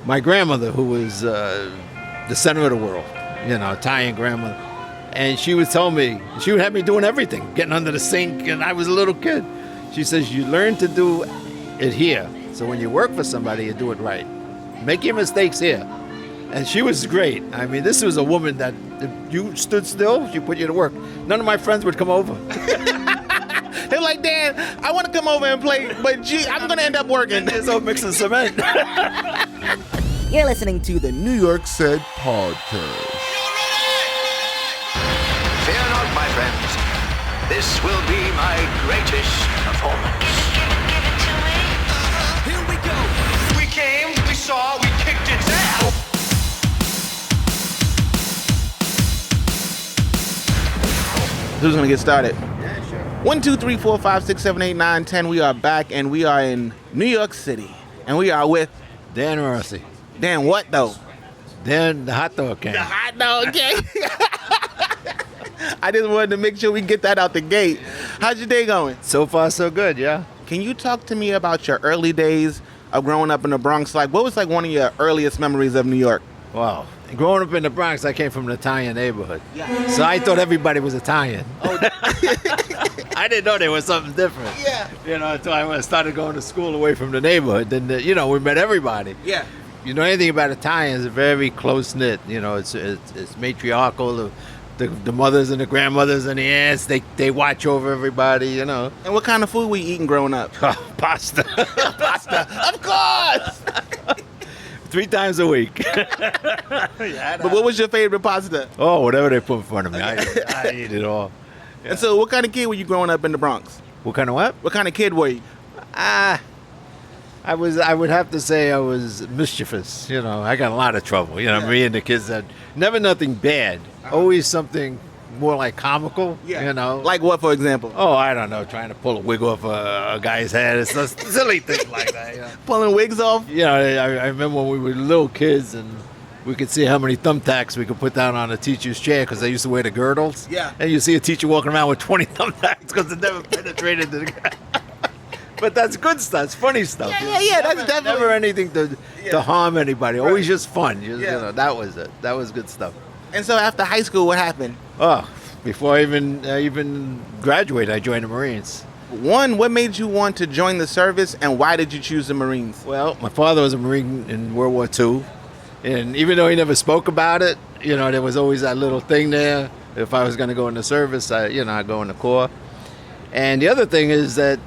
my grandmother, who was the center of the world, Italian grandmother. And she would tell me, she would have me doing everything, getting under the sink, and I was a little kid. She says, you learn to do it here. So when you work for somebody, you do it right. Make your mistakes here. And she was great. I mean, this was a woman that if you stood still, she put you to work. None of my friends would come over. They're like, Dan, I want to come over and play, but gee, I'm going to end up working. There's no mixing cement. You're listening to the New York Said Podcast. Fear not, my friends. This will be my greatest performance. Give it to me. Here we go. We came, we saw, we kicked its ass. Who's going to get started? Yeah, sure. 1, 2, 3, 4, 5, 6, 7, 8, 9, 10. We are back, and we are in New York City. And we are with Dan Rossi. Dan what, though? Dan, the hot dog king. The hot dog king. I just wanted to make sure we get that out the gate. How's your day going? So far, so good, yeah. Can you talk to me about your early days of growing up in the Bronx? Like, what was like one of your earliest memories of New York? Wow. Growing up in the Bronx, I came from an Italian neighborhood. Yeah. So I thought everybody was Italian. Oh. I didn't know there was something different. Yeah. Until I started going to school away from the neighborhood. Then, we met everybody. Yeah. You know anything about Italians, they're very close-knit. It's matriarchal. The mothers and the grandmothers and the aunts, they watch over everybody, And what kind of food we eating growing up? Pasta. Pasta, of course. 3 times a week. But what was your favorite pasta? Oh, whatever they put in front of me, I eat it all. Yeah. And so what kind of kid were you growing up in the Bronx? What kind of what? What kind of kid were you? I would have to say I was mischievous. I got a lot of trouble. Me and the kids that never nothing bad. Always something more like comical. Yeah. Like Like what, for example? oh, I don't know, trying to pull a wig off a guy's head. It's just silly things like that. Pulling wigs off? I remember when we were little kids and we could see how many thumbtacks we could put down on a teacher's chair because they used to wear the girdles. Yeah. And you see a teacher walking around with 20 thumbtacks because it never penetrated the guy. But that's good stuff. It's funny stuff. Yeah. That's definitely Never anything to harm anybody. Always just fun. Yeah. That was it. That was good stuff. And so after high school, what happened? Oh, before I even graduated, I joined the Marines. One, what made you want to join the service, and why did you choose the Marines? Well, my father was a Marine in World War II, and even though he never spoke about it, there was always that little thing there. If I was going to go in the service, I'd go in the Corps. And the other thing is that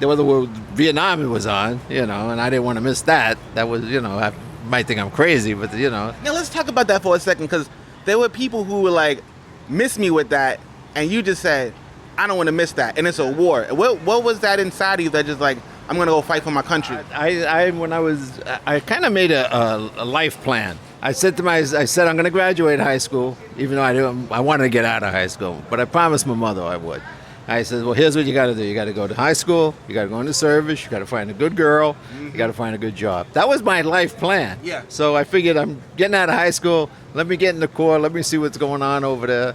there was Vietnam was on, and I didn't want to miss that. That was, I might think I'm crazy, but Now let's talk about that for a second, because there were people who were like, miss me with that, and you just said, I don't want to miss that, and it's a war. What was that inside of you that just like, I'm going to go fight for my country? I kind of made a life plan. I said I'm going to graduate high school, even though I wanted to get out of high school, but I promised my mother I would. I said, well, here's what you got to do. You got to go to high school. You got to go into service. You got to find a good girl. You got to find a good job. That was my life plan. Yeah. So I figured I'm getting out of high school. Let me get in the Corps. Let me see what's going on over there.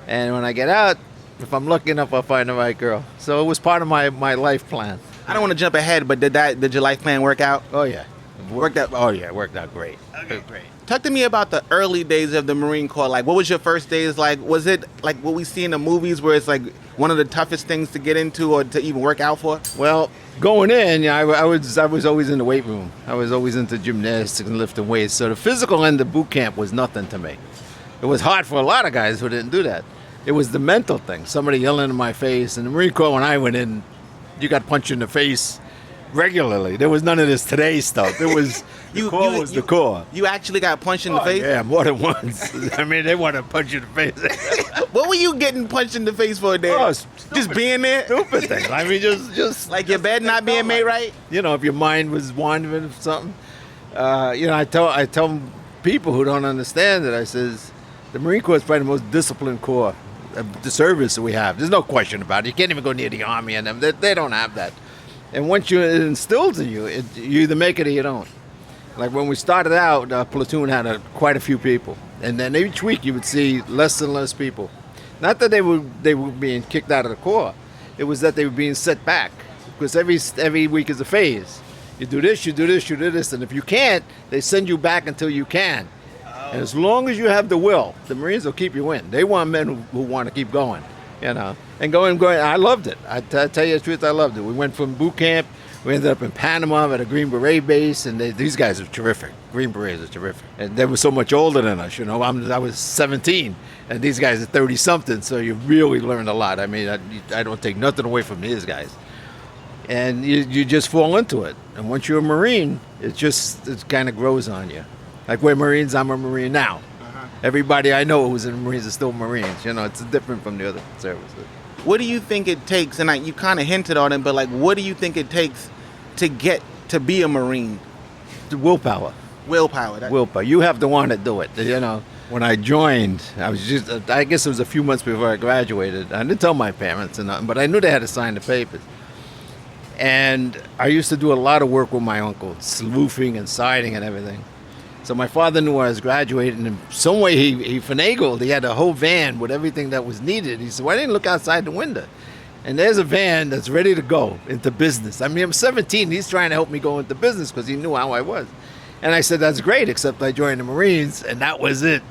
And when I get out, if I'm lucky enough, I'll find the right girl. So it was part of my life plan. I don't want to jump ahead, but did your life plan work out? Oh, yeah. Worked out? Oh, yeah. It worked out great. Okay. Great. Talk to me about the early days of the Marine Corps. Like, what was your first days like? Was it like what we see in the movies where it's like one of the toughest things to get into or to even work out for? Well, going in, I was always in the weight room. I was always into gymnastics and lifting weights. So the physical end of boot camp was nothing to me. It was hard for a lot of guys who didn't do that. It was the mental thing. Somebody yelling in my face. And the Marine Corps, when I went in, you got punched in the face regularly. There was none of this today stuff. It was the Corps was the Corps. You actually got punched in the face? Yeah, more than once. I mean, they want to punch you in the face. What were you getting punched in the face for, Dan? Oh, just being there? Stupid things. I mean, just like your bed not being made right? If your mind was wandering or something. I tell people who don't understand it, I says, the Marine Corps is probably the most disciplined corps of the service that we have. There's no question about it. You can't even go near the Army and them. They don't have that. And once it instills in you, you either make it or you don't. Like when we started out, our platoon had quite a few people. And then each week you would see less and less people. Not that they were being kicked out of the Corps. It was that they were being set back. Because every week is a phase. You do this, you do this, you do this, and if you can't, they send you back until you can. And as long as you have the will, the Marines will keep you in. They want men who want to keep going, and going. I loved it. I tell you the truth, I loved it. We went from boot camp. We ended up in Panama at a Green Beret base, and these guys are terrific. Green Berets are terrific. And they were so much older than us, I was 17, and these guys are 30-something, so you really learned a lot. I mean, I don't take nothing away from these guys. And you just fall into it. And once you're a Marine, it kind of grows on you. Like we're Marines, I'm a Marine now. Everybody I know who's in the Marines is still Marines. It's different from the other services. What do you think it takes, and you kind of hinted on it, but like, what do you think it takes to get to be a Marine? The willpower. Willpower. You have to want to do it. When I joined, I guess it was a few months before I graduated. I didn't tell my parents, but I knew they had to sign the papers. And I used to do a lot of work with my uncle, roofing and siding and everything. So my father knew I was graduating, and some way he finagled. He had a whole van with everything that was needed. He said, "Why didn't you look outside the window?" And there's a van that's ready to go into business. I mean, I'm 17. He's trying to help me go into business because he knew how I was. And I said, "That's great," except I joined the Marines, and that was it.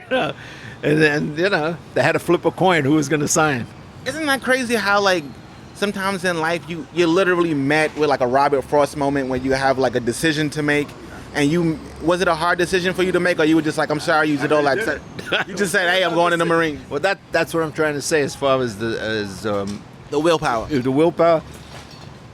And then, they had to flip a coin who was going to sign. Isn't that crazy how, like, sometimes in life you're literally met with, like, a Robert Frost moment when you have, like, a decision to make? And was it a hard decision for you to make, or you were just like, "I'm sorry, you did all that"? You just said, "Hey, I'm going in the Marine." Well, that's what I'm trying to say as far as the willpower. The willpower.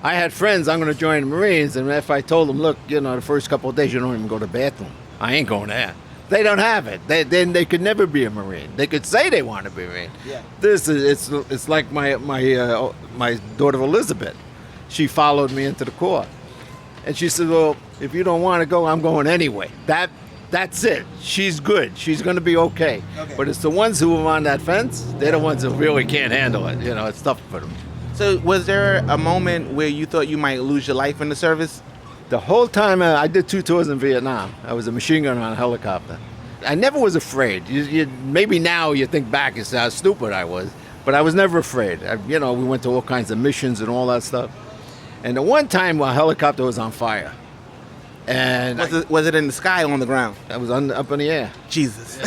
I had friends, I'm going to join the Marines, and if I told them, "Look, the first couple of days you don't even go to the bathroom," I ain't going there. They don't have it. They could never be a Marine. They could say they want to be a Marine. Yeah. It's like my daughter Elizabeth. She followed me into the Corps. And she said, "Well, if you don't want to go, I'm going anyway." That's it. She's good. She's going to be okay. But it's the ones who are on that fence, they're the ones who really can't handle it. It's tough for them. So was there a moment where you thought you might lose your life in the service? The whole time I did 2 tours in Vietnam. I was a machine gunner on a helicopter. I never was afraid. Maybe now you think back and say how stupid I was, but I was never afraid. We went to all kinds of missions and all that stuff. And the one time our helicopter was on fire. And was it in the sky or on the ground? I was up in the air. Jesus.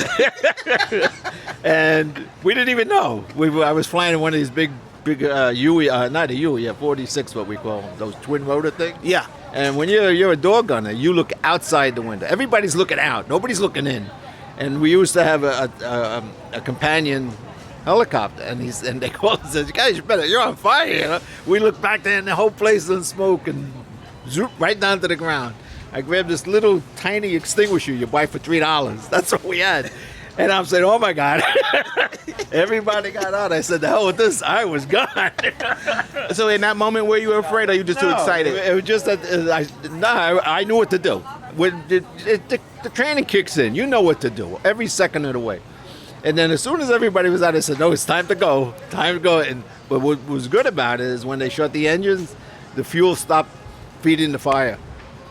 And we didn't even know. I was flying in one of these big Huey, not a Huey, 46, what we call them, those twin rotor things. Yeah. And when you're a door gunner, you look outside the window. Everybody's looking out. Nobody's looking in. And we used to have a companion helicopter, and they called and said, "Guys, you're on fire." We looked back there, and the whole place is in smoke, and zoop right down to the ground. I grabbed this little tiny extinguisher you buy for $3. That's what we had. And I'm saying, "Oh my God." Everybody got out. I said, "The hell with this." I was gone. So in that moment, were you afraid, or you just too excited? It was just that I knew what to do. When the training kicks in, you know what to do every second of the way. And then as soon as everybody was out, I said, "No, it's time to go. Time to go." But what was good about it is when they shut the engines, the fuel stopped feeding the fire,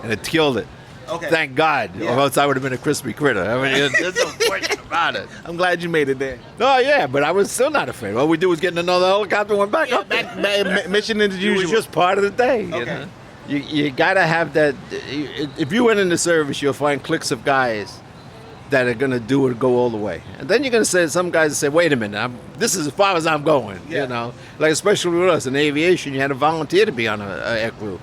and it killed it. Okay. Thank God, Yeah. or else I would have been a crispy critter. I mean, there's no question about it. I'm glad you made it there. Oh, yeah, but I was still not afraid. All we did was get in another helicopter and went back up. Mission as It usual. was just part of the day. Okay. You got to have that. If you went in the service, you'll find cliques of guys that are going to do it, go all the way. And then you're going to say, some guys say, "Wait a minute, this is as far as I'm going." Yeah. Like especially with us in aviation, you had to volunteer to be on a air crew.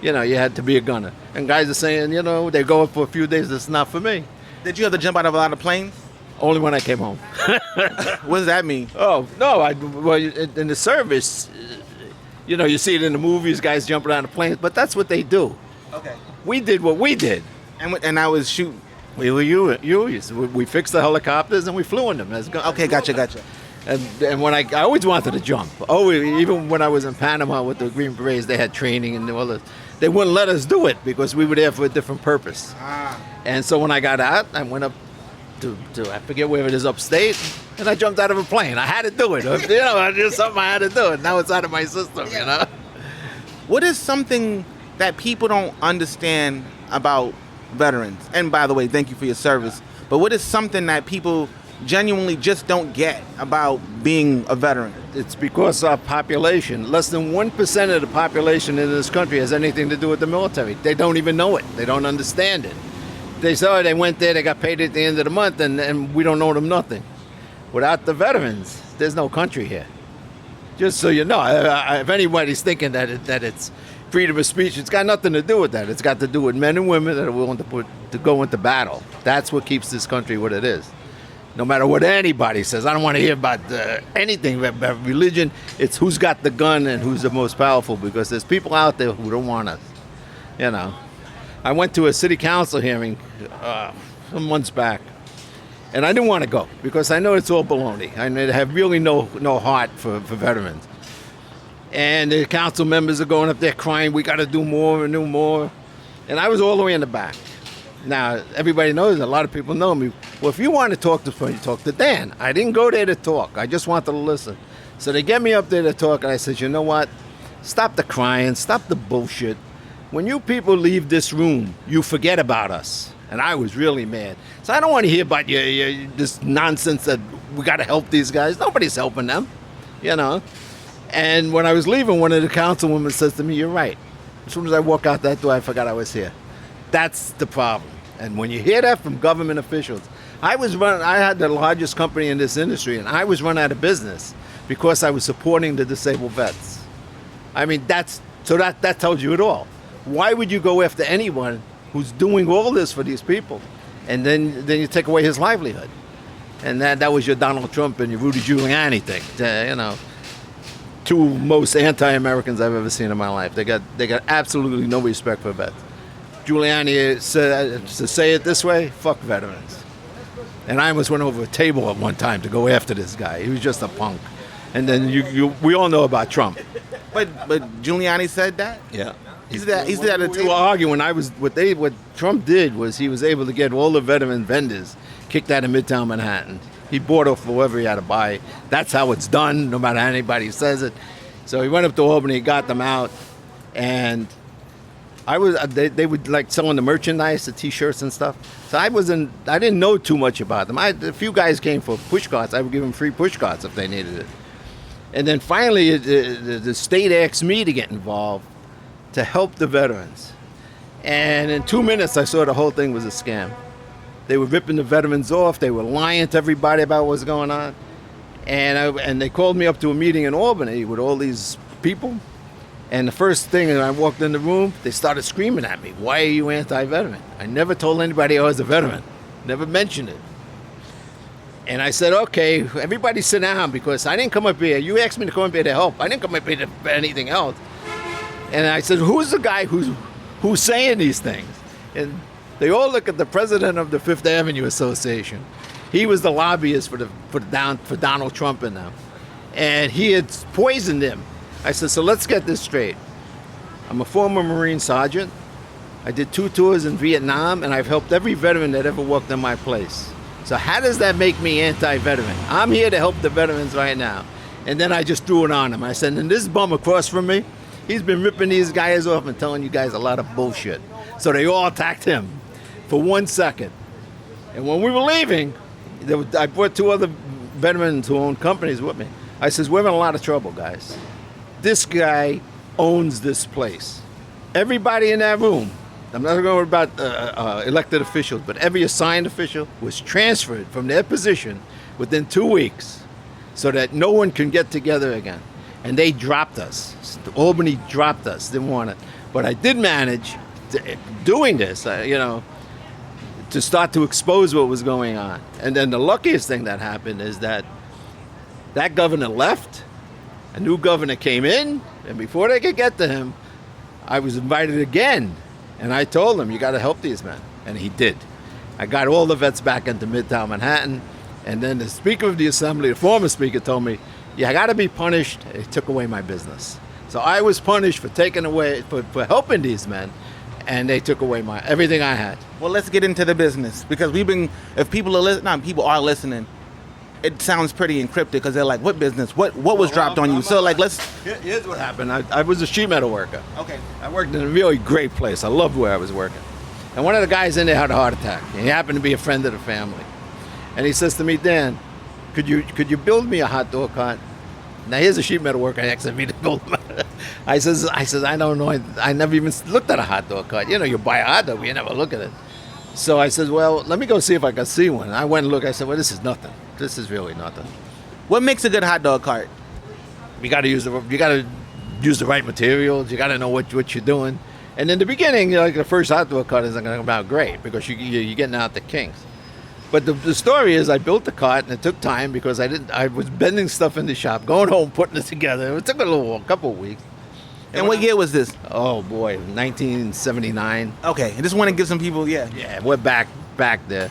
You had to be a gunner. And guys are saying, they go up for a few days, it's not for me. Did you have to jump out of a lot of planes? Only when I came home. What does that mean? Oh, no, in the service, you see it in the movies, guys jumping out of planes, but that's what they do. Okay. We did what we did. And I was shooting. We were we fixed the helicopters and we flew in them. Okay, gotcha. And when I always wanted to jump. Oh, even when I was in Panama with the Green Berets, they had training and all this. They wouldn't let us do it because we were there for a different purpose. And so when I got out, I went up to I forget where it is, upstate, and I jumped out of a plane. I had to do it. I did something I had to do it. Now it's out of my system. What is something that people don't understand about veterans? And by the way, thank you for your service. But what is something that people genuinely just don't get about being a veteran? It's because our population, less than 1% of the population in this country has anything to do with the military. They don't even know it. They don't understand it. They saw they went there, they got paid at the end of the month, and we don't owe them nothing. Without the veterans, there's no country here. Just so you know, if anybody's thinking that it's freedom of speech, it's got nothing to do with that. It's got to do with men and women that are willing to go into battle. That's what keeps this country what it is. No matter what anybody says, I don't want to hear about anything about religion. It's who's got the gun and who's the most powerful, because there's people out there who don't want us. You know, I went to a city council hearing some months back, and I didn't want to go because I know it's all baloney. I have really no heart for veterans. And the council members are going up there crying, we got to do more and do more. And I was all the way in the back. Now, everybody knows, a lot of people know me. Well, if you want to talk to somebody, talk to Dan. I didn't go there to talk. I just wanted to listen. So they get me up there to talk, and I said, you know what? Stop the crying. Stop the bullshit. When you people leave this room, you forget about us. And I was really mad. So I don't want to hear about this nonsense that we got to help these guys. Nobody's helping them, you know. And when I was leaving, one of the councilwomen says to me, you're right. As soon as I walk out that door, I forgot I was here. That's the problem. And when you hear that from government officials, I had the largest company in this industry, and I was run out of business because I was supporting the disabled vets. I mean, that tells you it all. Why would you go after anyone who's doing all this for these people, and then you take away his livelihood? And that was your Donald Trump and your Rudy Giuliani thing. You know, two most anti-Americans I've ever seen in my life. They got absolutely no respect for vets. Giuliani said, to say it this way, fuck veterans. And I almost went over a table at one time to go after this guy. He was just a punk. And then we all know about Trump. But Giuliani said that? Yeah. He said that at a We table. were arguing. What Trump did was he was able to get all the veteran vendors kicked out of Midtown Manhattan. He bought off whoever he had to buy. That's how it's done, no matter how anybody says it. So he went up to Albany, got them out, and they would like selling the merchandise, the T-shirts and stuff. So I didn't know too much about them. A few guys came for push carts. I would give them free push carts if they needed it. And then finally, the state asked me to get involved to help the veterans. And in 2 minutes, I saw the whole thing was a scam. They were ripping the veterans off. They were lying to everybody about what was going on. And they called me up to a meeting in Albany with all these people. And the first thing when I walked in the room, they started screaming at me, why are you anti-veteran? I never told anybody I was a veteran. Never mentioned it. And I said, okay, everybody sit down, because I didn't come up here. You asked me to come up here to help. I didn't come up here for anything else. And I said, who's the guy who's saying these things? And they all look at the president of the Fifth Avenue Association. He was the lobbyist for Donald Trump and them. And he had poisoned him. I said, so let's get this straight. I'm a former Marine sergeant. I did 2 tours in Vietnam, and I've helped every veteran that ever worked in my place. So how does that make me anti-veteran? I'm here to help the veterans right now. And then I just threw it on him. I said, and this bum across from me, he's been ripping these guys off and telling you guys a lot of bullshit. So they all attacked him for 1 second. And when we were leaving, I brought 2 other veterans who own companies with me. I says, we're in a lot of trouble, guys. This guy owns this place. Everybody in that room, I'm not going about elected officials, but every assigned official was transferred from their position within 2 weeks so that no one can get together again. And they dropped us. Albany dropped us, didn't want it. But I did manage, doing this, to start to expose what was going on. And then the luckiest thing that happened is that governor left, a new governor came in, and before they could get to him, I was invited again. And I told him, you got to help these men. And he did. I got all the vets back into Midtown Manhattan. And then the Speaker of the Assembly, the former Speaker, told me, I got to be punished. He took away my business. So I was punished for for helping these men. And they took away everything I had. Well, let's get into the business, because if people are listening, it sounds pretty encrypted, because they're like, what business? What was dropped on you? So Here's what happened. I was a sheet metal worker. Okay. I worked in a really great place. I loved where I was working. And one of the guys in there had a heart attack. And he happened to be a friend of the family. And he says to me, Dan, could you build me a hot dog cart? Now here's a sheet metal worker asking me to build him. I says I don't know. I never even looked at a hot dog cart. You know, you buy a hot dog, but you never look at it. So I said, well, let me go see if I can see one. I went and looked. I said, well, this is nothing. This is really nothing. What makes a good hot dog cart? You got to use the right materials. You got to know what you're doing. And in the beginning, like the first hot dog cart isn't going to come out great because you're getting out the kinks. But the story is, I built the cart, and it took time because I was bending stuff in the shop, going home, putting it together. It took a couple of weeks. And what year was this? Oh boy, 1979. Okay, I just want to give some people, Yeah, we're back there.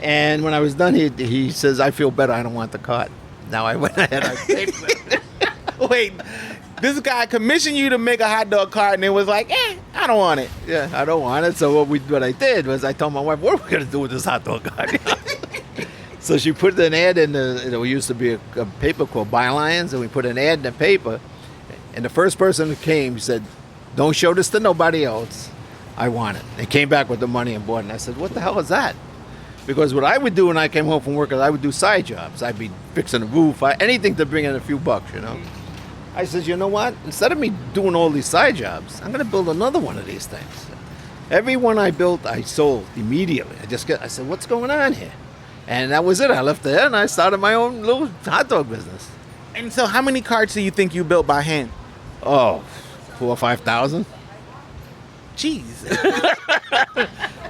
And when I was done, he says, I feel better. I don't want the cart. Now I went ahead. I paid for it. Wait, this guy commissioned you to make a hot dog cart, and it was like, I don't want it. Yeah, I don't want it. So what I did was I told my wife, what are we going to do with this hot dog cart? So she put an ad in there used to be a paper called Bylines, and we put an ad in the paper. And the first person who came said, don't show this to nobody else. I want it. They came back with the money and bought it. And I said, what the hell is that? Because what I would do when I came home from work is I would do side jobs. I'd be fixing the roof, anything to bring in a few bucks, you know. I said, you know what? Instead of me doing all these side jobs, I'm going to build another one of these things. Every one I built, I sold immediately. I said, what's going on here? And that was it. I left there and I started my own little hot dog business. And so how many carts do you think you built by hand? Oh, 4,000 or 5,000. Jeez.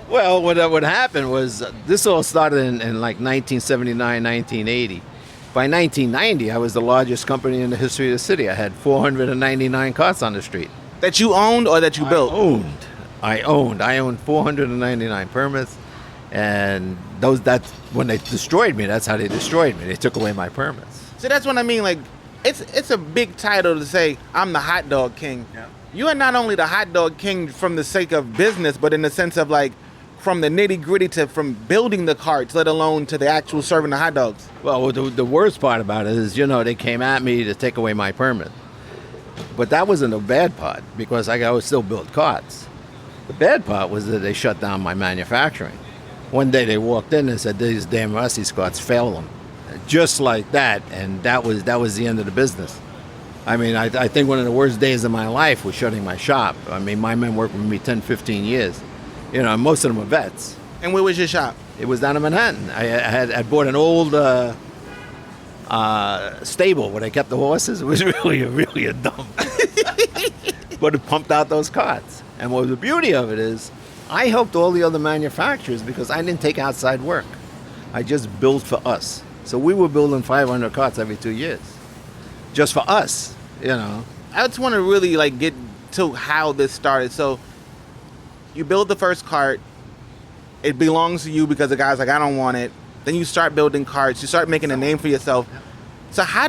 Well, what happened was this all started in like 1979, 1980. By 1990, I was the largest company in the history of the city. I had 499 carts on the street. That you owned or that you built? I owned 499 permits, and that's when they destroyed me. That's how they destroyed me. They took away my permits. So that's what I mean. Like, it's a big title to say I'm the hot dog king. Yeah. You are not only the hot dog king from the sake of business, but in the sense of like from the nitty gritty to from building the carts, let alone to the actual serving the hot dogs. Well, the worst part about it is, they came at me to take away my permit. But that wasn't the bad part because I would still build carts. The bad part was that they shut down my manufacturing. One day they walked in and said, these Dan Rossi carts failed them. Just like that, and that was the end of the business. I mean, I think one of the worst days of my life was shutting my shop. I mean, my men worked with me 10, 15 years. Most of them were vets. And where was your shop? It was down in Manhattan. I bought an old stable where they kept the horses. It was really a dump. But it pumped out those carts. And what the beauty of it is, I helped all the other manufacturers because I didn't take outside work. I just built for us. So we were building 500 carts every 2 years. Just for us, I just want to really like get to how this started. So you build the first cart. It belongs to you because the guy's like, I don't want it. Then you start building carts. You start making a name for yourself. So how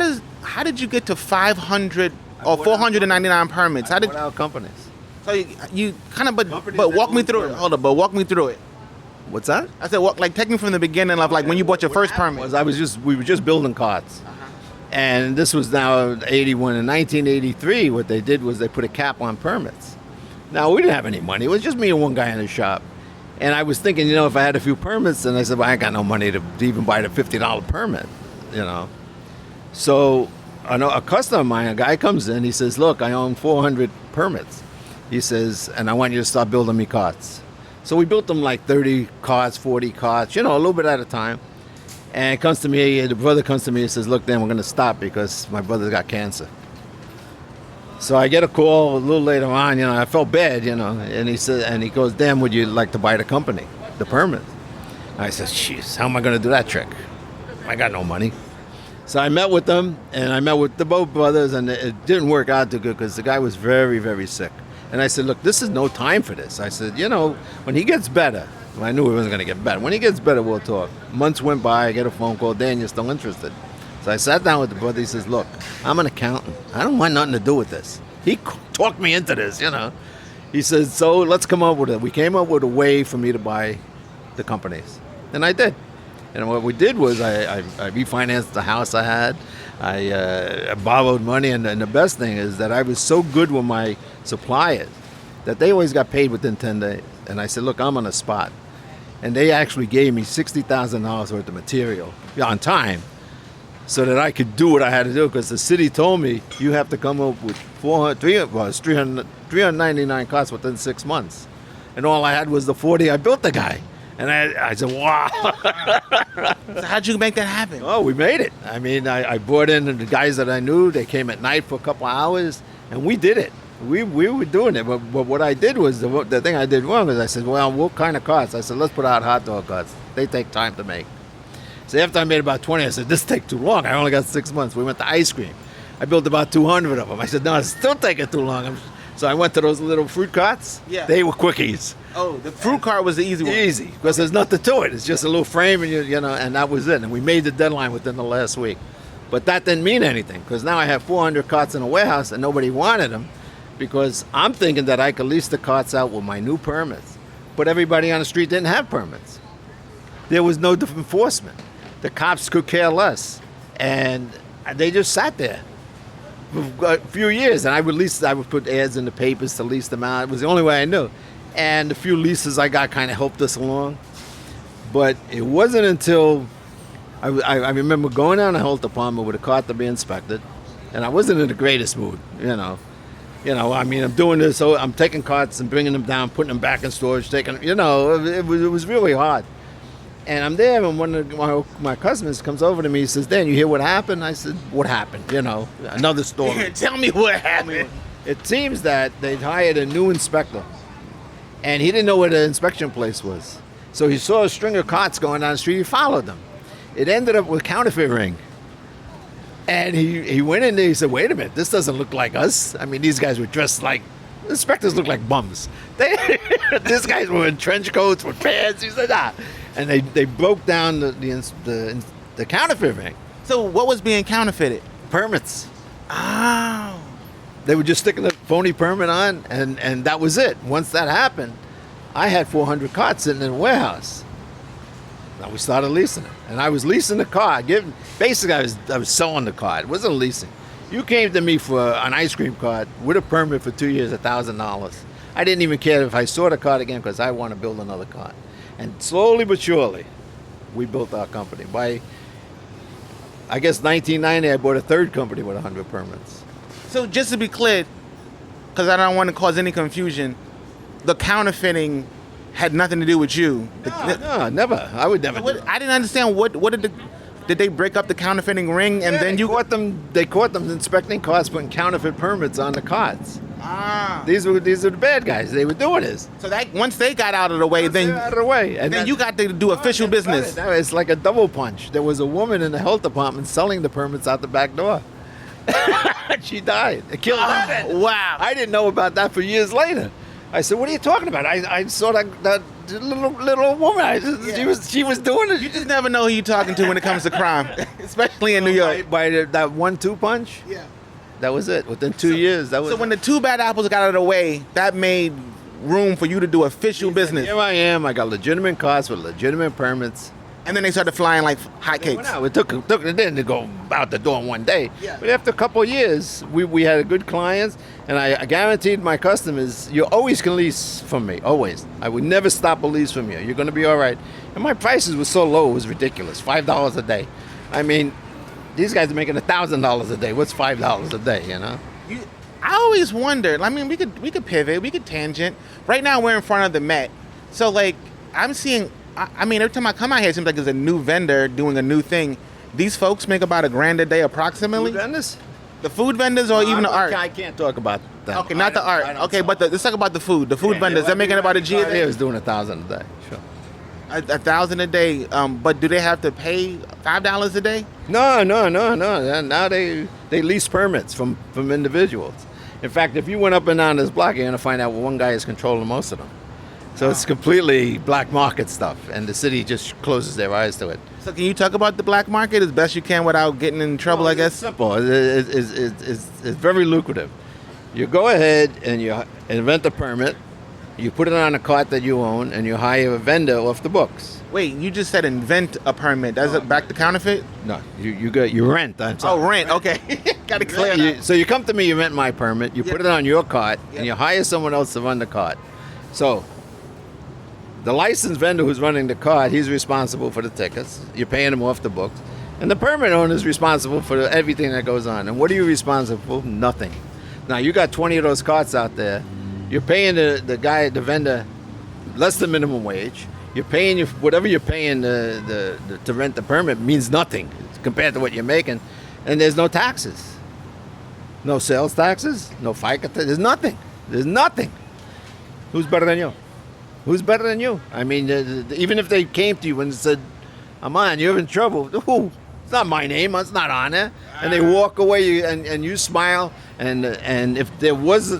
did you get to 500 or 499 permits? How did our companies? So you kind of but walk me through it. Hold up, but walk me through it. What's that? I said take me from the beginning of like when you bought your first permit. We were just building carts. And this was now 81. In 1983, what they did was they put a cap on permits. Now, we didn't have any money. It was just me and one guy in the shop. And I was thinking, if I had a few permits, and I said, well, I ain't got no money to even buy the $50 permit, So a customer of mine, a guy comes in, he says, look, I own 400 permits. He says, and I want you to start building me carts. So we built them like 30 carts, 40 carts, a little bit at a time. And the brother comes to me and says, look, Dan, we're going to stop because my brother's got cancer. So I get a call a little later on, I felt bad, and he goes, Dan, would you like to buy the company, the permit? I said, jeez, how am I going to do that trick? I got no money. So I met with them, and I met with the both brothers, and it didn't work out too good because the guy was very, very sick. And I said, look, this is no time for this. I said, when he gets better, I knew he wasn't going to get better. When he gets better, we'll talk. Months went by, I get a phone call, Dan, you're still interested. So I sat down with the brother. He says, look, I'm an accountant. I don't want nothing to do with this. He talked me into this, He says, so let's come up with it. We came up with a way for me to buy the companies. And I did. And what we did was I refinanced the house I had. I borrowed money. And the best thing is that I was so good with my suppliers that they always got paid within 10 days. And I said, look, I'm on the spot. and they actually gave me $60,000 worth of material on time, so that I could do what I had to do. Because the city told me you have to come up with 399 carts within 6 months, and all I had was the 40 I built the guy. And I said, wow. So how'd you make that happen? Oh, we made it. I mean, I brought in the guys that I knew. They came at night for a couple of hours, and we did it. We were doing it. But what I did was, the thing I did wrong was I said, well, what kind of carts? I said, let's put out hot dog carts. They take time to make. So after I made about 20, I said, this take too long. I only got 6 months. We went to ice cream. I built about 200 of them. I said, no, it's still taking too long. So I went to those little fruit carts. Yeah. They were quickies. Oh, the fruit cart was the easy one. Easy, because there's nothing to it. It's just a little frame, and you know, and that was it. And we made the deadline within the last week. But that didn't mean anything, because now I have 400 carts in a warehouse, and nobody wanted them, because I'm thinking that I could lease the carts out with my new permits. But everybody on the street didn't have permits. There was no enforcement. The cops could care less, and they just sat there for a few years. And I would put ads in the papers to lease them out. It was the only way I knew. And the few leases I got kind of helped us along. But it wasn't until I remember going down to the health department with a cart to be inspected, and I wasn't in the greatest mood, you know. I mean, I'm doing this, so I'm taking carts and bringing them down, putting them back in storage, it was really hard. And I'm there, and one of my customers comes over to me. He says, Dan, you hear what happened? I said, what happened? Another story. Tell me what happened. It seems that they'd hired a new inspector, and he didn't know where the inspection place was. So he saw a string of carts going down the street. He followed them. It ended up with counterfeit ring. And he went in there. He said, wait a minute, this doesn't look like us. I mean, these guys were dressed like, inspectors look like bums. These guys were in trench coats with pants. He said, ah. And they broke down the counterfeit ring. So what was being counterfeited? Permits. Oh. They were just sticking a phony permit on, and that was it. Once that happened, I had 400 carts sitting in a warehouse. Now we started leasing it. And I was leasing the car. Basically, I was selling the car. It wasn't leasing. You came to me for an ice cream cart with a permit for 2 years, $1,000. I didn't even care if I saw the cart again, because I want to build another cart. And slowly but surely, we built our company. By, I guess, 1990, I bought a third company with 100 permits. So just to be clear, because I don't want to cause any confusion, the counterfeiting had nothing to do with you. No, never. I would never do it. I didn't understand what did they break up the counterfeiting ring and then you caught them? They caught them inspecting carts, putting counterfeit permits on the carts. Ah. These are the bad guys. They were doing this. So that once they got out of the way, then you got to do official business. It's like a double punch. There was a woman in the health department selling the permits out the back door. She died. It killed her. Wow. I didn't know about that for years later. I said, "What are you talking about?" I saw that little woman. She was doing it. You just never know who you're talking to when it comes to crime, especially in New York. By that 1-2 punch. Yeah. That was it. Within 2 years, that was. So when the two bad apples got out of the way, that made room for you to do official business. Here I am. I got legitimate carts with legitimate permits. And then they started flying like hotcakes. Well, it took it didn't go out the door in one day. Yeah. But after a couple of years, we had a good clients, and I guaranteed my customers, you always can lease from me, always. I would never stop a lease from you. You're going to be all right. And my prices were so low, it was ridiculous. $5 a day. I mean, these guys are making $1,000 a day. What's $5 a day, you know? I always wondered. I mean, we could pivot, we could tangent. Right now, we're in front of the Met. So, like, I'm seeing... I mean, every time I come out here, it seems like there's a new vendor doing a new thing. These folks make about $1,000 a day approximately. Food vendors? The food vendors or even the art? I can't talk about that. Okay, not the art. Okay, but let's talk about the food. The food vendors, they're making about a G a day? I was doing $1,000 a day, sure. $1,000 a day, but do they have to pay $5 a day? No. Now they lease permits from individuals. In fact, if you went up and down this block, you're going to find out one guy is controlling most of them. So it's completely black market stuff, and the city just closes their eyes to it. So can you talk about the black market as best you can without getting in trouble, I guess? It's simple. It's very lucrative. You go ahead and you invent a permit, you put it on a cart that you own, and you hire a vendor off the books. Wait, you just said invent a permit. That's it back to counterfeit? No, you rent. I'm sorry. Oh, rent. Okay. Got to clear that. So you come to me, you rent my permit, you put it on your cart, and you hire someone else to run the cart. So The licensed vendor who's running the cart, he's responsible for the tickets. You're paying him off the books. And the permit owner is responsible for everything that goes on. And what are you responsible for? Nothing. Now, you got 20 of those carts out there. You're paying the guy, the vendor, less than minimum wage. You're paying whatever you're paying to rent the permit means nothing compared to what you're making. And there's no taxes. No sales taxes, no FICA tax. There's nothing. There's nothing. Who's better than you? Who's better than you? I mean, even if they came to you and said, "Aman, you're in trouble." Ooh, it's not my name. It's not on there. And they walk away and you smile. And if there was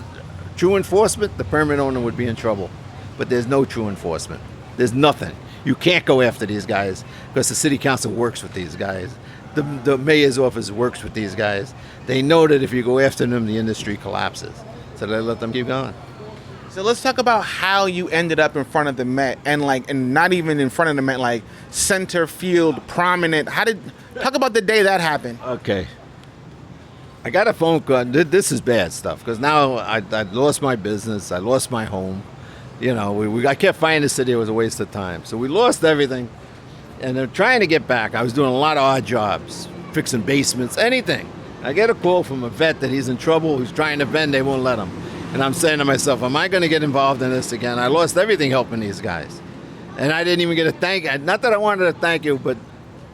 true enforcement, the permit owner would be in trouble. But there's no true enforcement. There's nothing. You can't go after these guys because the city council works with these guys. The mayor's office works with these guys. They know that if you go after them, the industry collapses. So they let them keep going. So let's talk about how you ended up in front of the Met and not even in front of the Met, like center field, prominent. Talk about the day that happened. Okay. I got a phone call. This is bad stuff because now I lost my business. I lost my home. You know, I kept finding the city. It was a waste of time. So we lost everything. And they're trying to get back. I was doing a lot of odd jobs, fixing basements, anything. I get a call from a vet that he's in trouble, who's trying to vend, they won't let him. And I'm saying to myself, am I going to get involved in this again? I lost everything helping these guys. And I didn't even get a thank you. Not that I wanted a thank you, but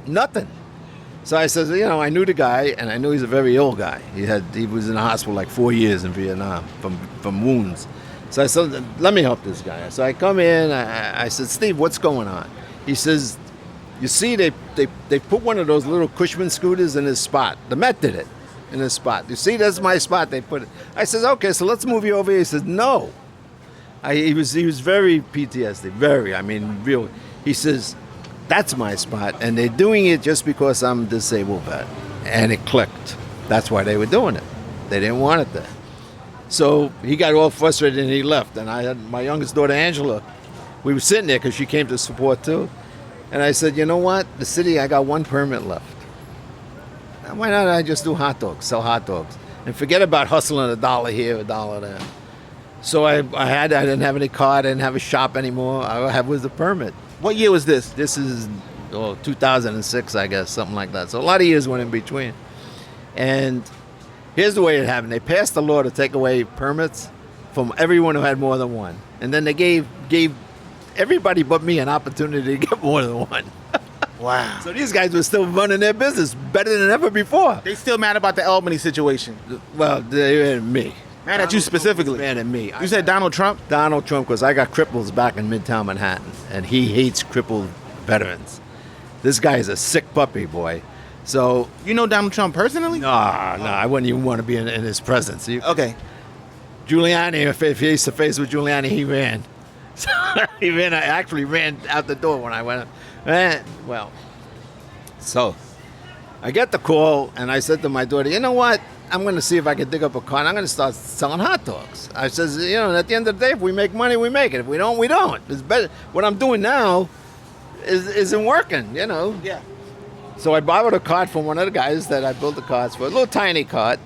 nothing. So I said, you know, I knew the guy, and I knew he's a very ill guy. He was in the hospital like 4 years in Vietnam from wounds. So I said, let me help this guy. So I come in, I said, Steve, what's going on? He says, you see, they put one of those little Cushman scooters in his spot. The Met did it in his spot. You see, that's my spot. They put it. I says, okay, so let's move you over here. He says, no. He was very PTSD, very. I mean, real. He says, that's my spot, and they're doing it just because I'm a disabled vet. And it clicked. That's why they were doing it. They didn't want it there. So he got all frustrated and he left. And I had my youngest daughter, Angela. We were sitting there because she came to support too. And I said, you know what? The city, I got one permit left. Why not I just do hot dogs, sell hot dogs, and forget about hustling $1 here, $1 there. So I didn't have any car, I didn't have a shop anymore. All I had was the permit. What year was this? This is 2006, I guess, something like that. So a lot of years went in between. And here's the way it happened. They passed a law to take away permits from everyone who had more than one. And then they gave everybody but me an opportunity to get more than one. Wow. So these guys were still running their business better than ever before. They still mad about the Albany situation. Well, they and me. Mad at you specifically. Mad at me. You said Donald Trump? Donald Trump, because I got cripples back in Midtown Manhattan, and he hates crippled veterans. This guy is a sick puppy, boy. So You know Donald Trump personally? no, I wouldn't even want to be in his presence. Okay. Giuliani, if face to face with Giuliani, he ran. So he ran. I actually ran out the door when I went up. Well, so I get the call, and I said to my daughter, you know what? I'm going to see if I can dig up a car, and I'm going to start selling hot dogs. I says, you know, at the end of the day, if we make money, we make it. If we don't, we don't. It's better. What I'm doing now isn't working, you know. Yeah. So I borrowed a cart from one of the guys that I built the carts for, a little tiny cart,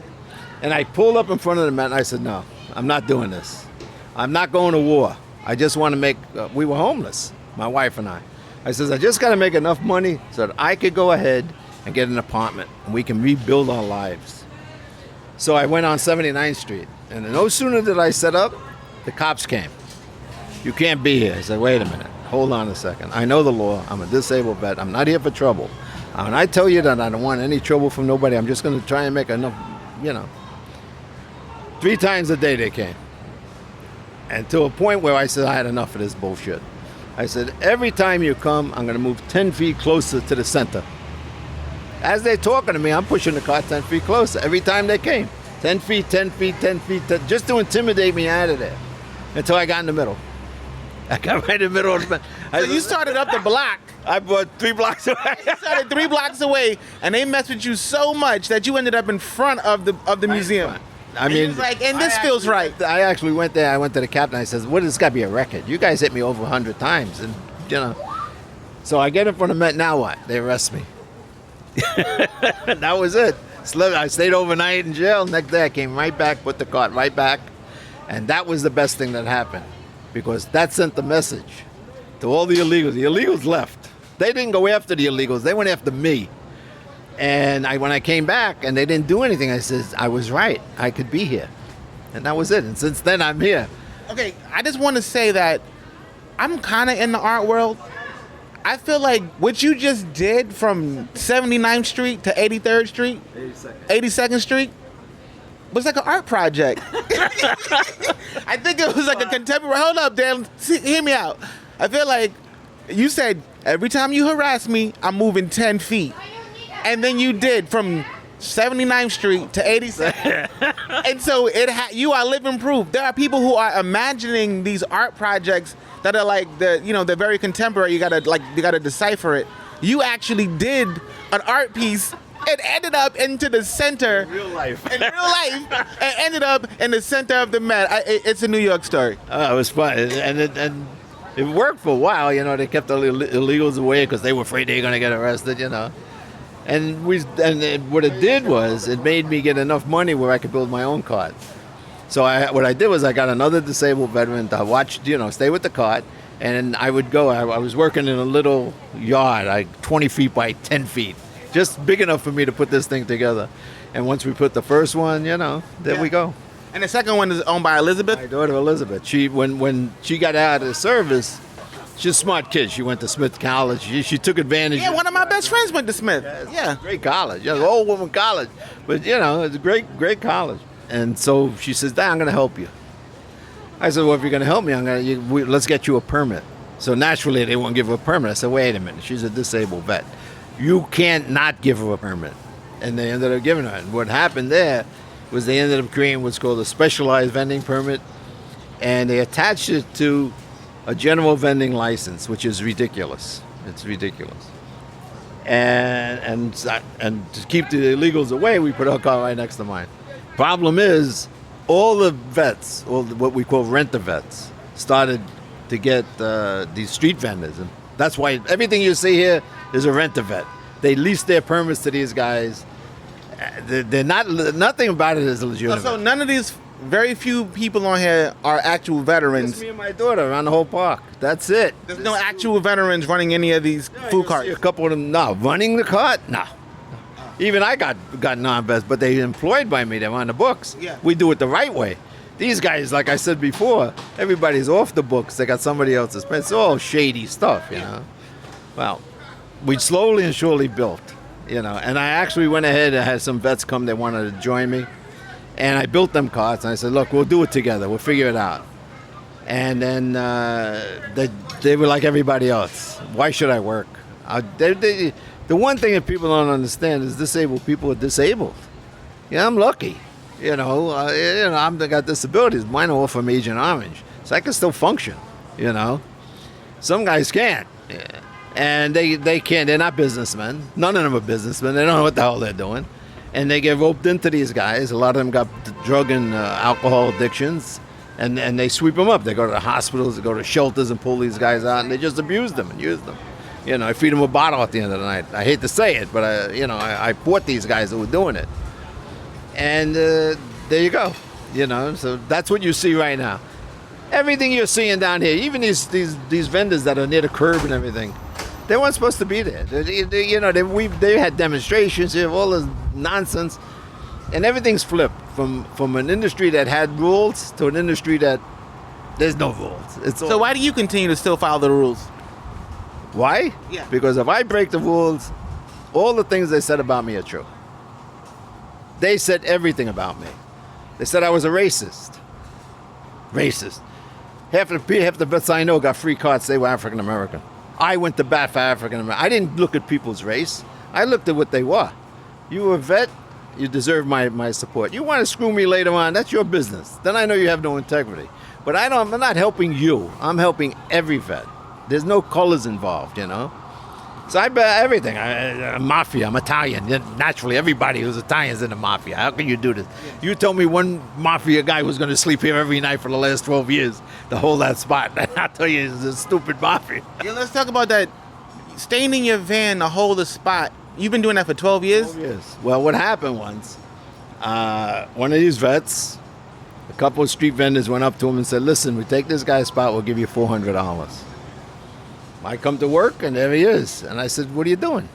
and I pulled up in front of the Met, and I said, no, I'm not doing this. I'm not going to war. I just want to make, we were homeless, my wife and I. I says, I just got to make enough money so that I could go ahead and get an apartment, and we can rebuild our lives. So I went on 79th Street, and no sooner did I set up, the cops came. You can't be here. I said, wait a minute, hold on a second. I know the law. I'm a disabled vet. I'm not here for trouble. When I tell you that I don't want any trouble from nobody, I'm just going to try and make enough, you know. 3 times a day they came. And to a point where I said I had enough of this bullshit. I said, every time you come, I'm going to move 10 feet closer to the center. As they're talking to me, I'm pushing the car 10 feet closer. Every time they came. 10 feet, 10 feet, 10 feet, just to intimidate me out of there. Until I got in the middle. I got right in the middle of the... So you started up the block. I bought 3 blocks away. You started 3 blocks away, and they messed with you so much that you ended up in front of the museum. I mean, and, like, and this feels right. I actually went there. I went to the captain. I says, "What? This got to be a record. You guys hit me over 100 times, and you know." So I get in front of Met. Now what? They arrest me. That was it. I stayed overnight in jail. Next day I came right back, put the cart right back, and that was the best thing that happened, because that sent the message to all the illegals. The illegals left. They didn't go after the illegals. They went after me. And when I came back and they didn't do anything, I said, I was right. I could be here. And that was it. And since then, I'm here. Okay, I just want to say that I'm kind of in the art world. I feel like what you just did from 79th Street to 83rd Street, 82nd Street, was like an art project. I think it was like a contemporary. Hold up, Dan. Hear me out. I feel like you said, every time you harass me, I'm moving 10 feet. And then you did from 79th Street to 82nd. And so you are living proof. There are people who are imagining these art projects that are like they're very contemporary. You gotta decipher it. You actually did an art piece and ended up into the center In real life, and ended up in the center of the Met. It's a New York story. it was fun, and it worked for a while. They kept the illegals away because they were afraid they were gonna get arrested. And what it did was it made me get enough money where I could build my own cart. So what I did was I got another disabled veteran to watch, stay with the cart, and I would go. I was working in a little yard, like 20 feet by 10 feet, just big enough for me to put this thing together. And once we put the first one, there we go. And the second one is owned by Elizabeth? My daughter Elizabeth. When she got out of the service, she's a smart kid. She went to Smith College. She took advantage. Yeah, one of my best friends went to Smith. Yeah. Great college. Old woman college. But, it's a great college. And so she says, Dad, I'm going to help you. I said, well, if you're going to help me, let's get you a permit. So naturally, they won't give her a permit. I said, wait a minute. She's a disabled vet. You can't not give her a permit. And they ended up giving her. And what happened there was they ended up creating what's called a specialized vending permit. And they attached it to a general vending license, which is ridiculous. It's ridiculous. And to keep the illegals away, we put our car right next to mine. Problem is, all the vets, what we call rent-a-vets, started to get these street vendors. And that's why everything you see here is a rent-a-vet. They lease their permits to these guys. They're nothing about it is legitimate. So none of these, very few people on here are actual veterans. It's me and my daughter around the whole park. That's it. There's no actual veterans running any of these food carts. A couple of them, no. Running the cart? No. Even I got non-vets, but they employed by me. They're on the books. Yeah. We do it the right way. These guys, like I said before, everybody's off the books. They got somebody else's. It's all shady stuff, Well, we slowly and surely built, And I actually went ahead and had some vets come. They wanted to join me. And I built them carts. And I said, look, we'll do it together. We'll figure it out. And then they were like everybody else. Why should I work? The one thing that people don't understand is disabled people are disabled. I'm lucky. I got disabilities. Mine are all from Agent Orange. So I can still function, Some guys can't. Yeah. And they can't. They're not businessmen. None of them are businessmen. They don't know what the hell they're doing. And they get roped into these guys. A lot of them got drug and alcohol addictions. And they sweep them up. They go to the hospitals, they go to shelters and pull these guys out. And they just abuse them and use them. I feed them a bottle at the end of the night. I hate to say it, but I fought these guys that were doing it. And there you go. So that's what you see right now. Everything you're seeing down here, even these vendors that are near the curb and everything, they weren't supposed to be there. They had demonstrations here, all this nonsense, and everything's flipped from an industry that had rules to an industry that there's no rules. So why do you continue to still follow the rules? Why? Yeah. Because if I break the rules, all the things they said about me are true. They said everything about me. They said I was a racist. Racist. Half the vets I know got free carts. They were African American. I went to bat for African American. I didn't look at people's race. I looked at what they were. You were a vet, you deserve my support. You want to screw me later on, that's your business. Then I know you have no integrity. But I'm not helping you. I'm helping every vet. There's no colors involved, So I bet everything. I'm mafia. I'm Italian. Naturally, everybody who's Italian is in the mafia. How can you do this? You told me one mafia guy was going to sleep here every night for the last 12 years to hold that spot. I'll tell you, it's a stupid mafia. Yeah, let's talk about that. Staying in your van to hold a spot. You've been doing that for 12 years? 12 years. Well, what happened once, one of these vets, a couple of street vendors went up to him and said, listen, we take this guy's spot, we'll give you $400. I come to work, and there he is. And I said, what are you doing?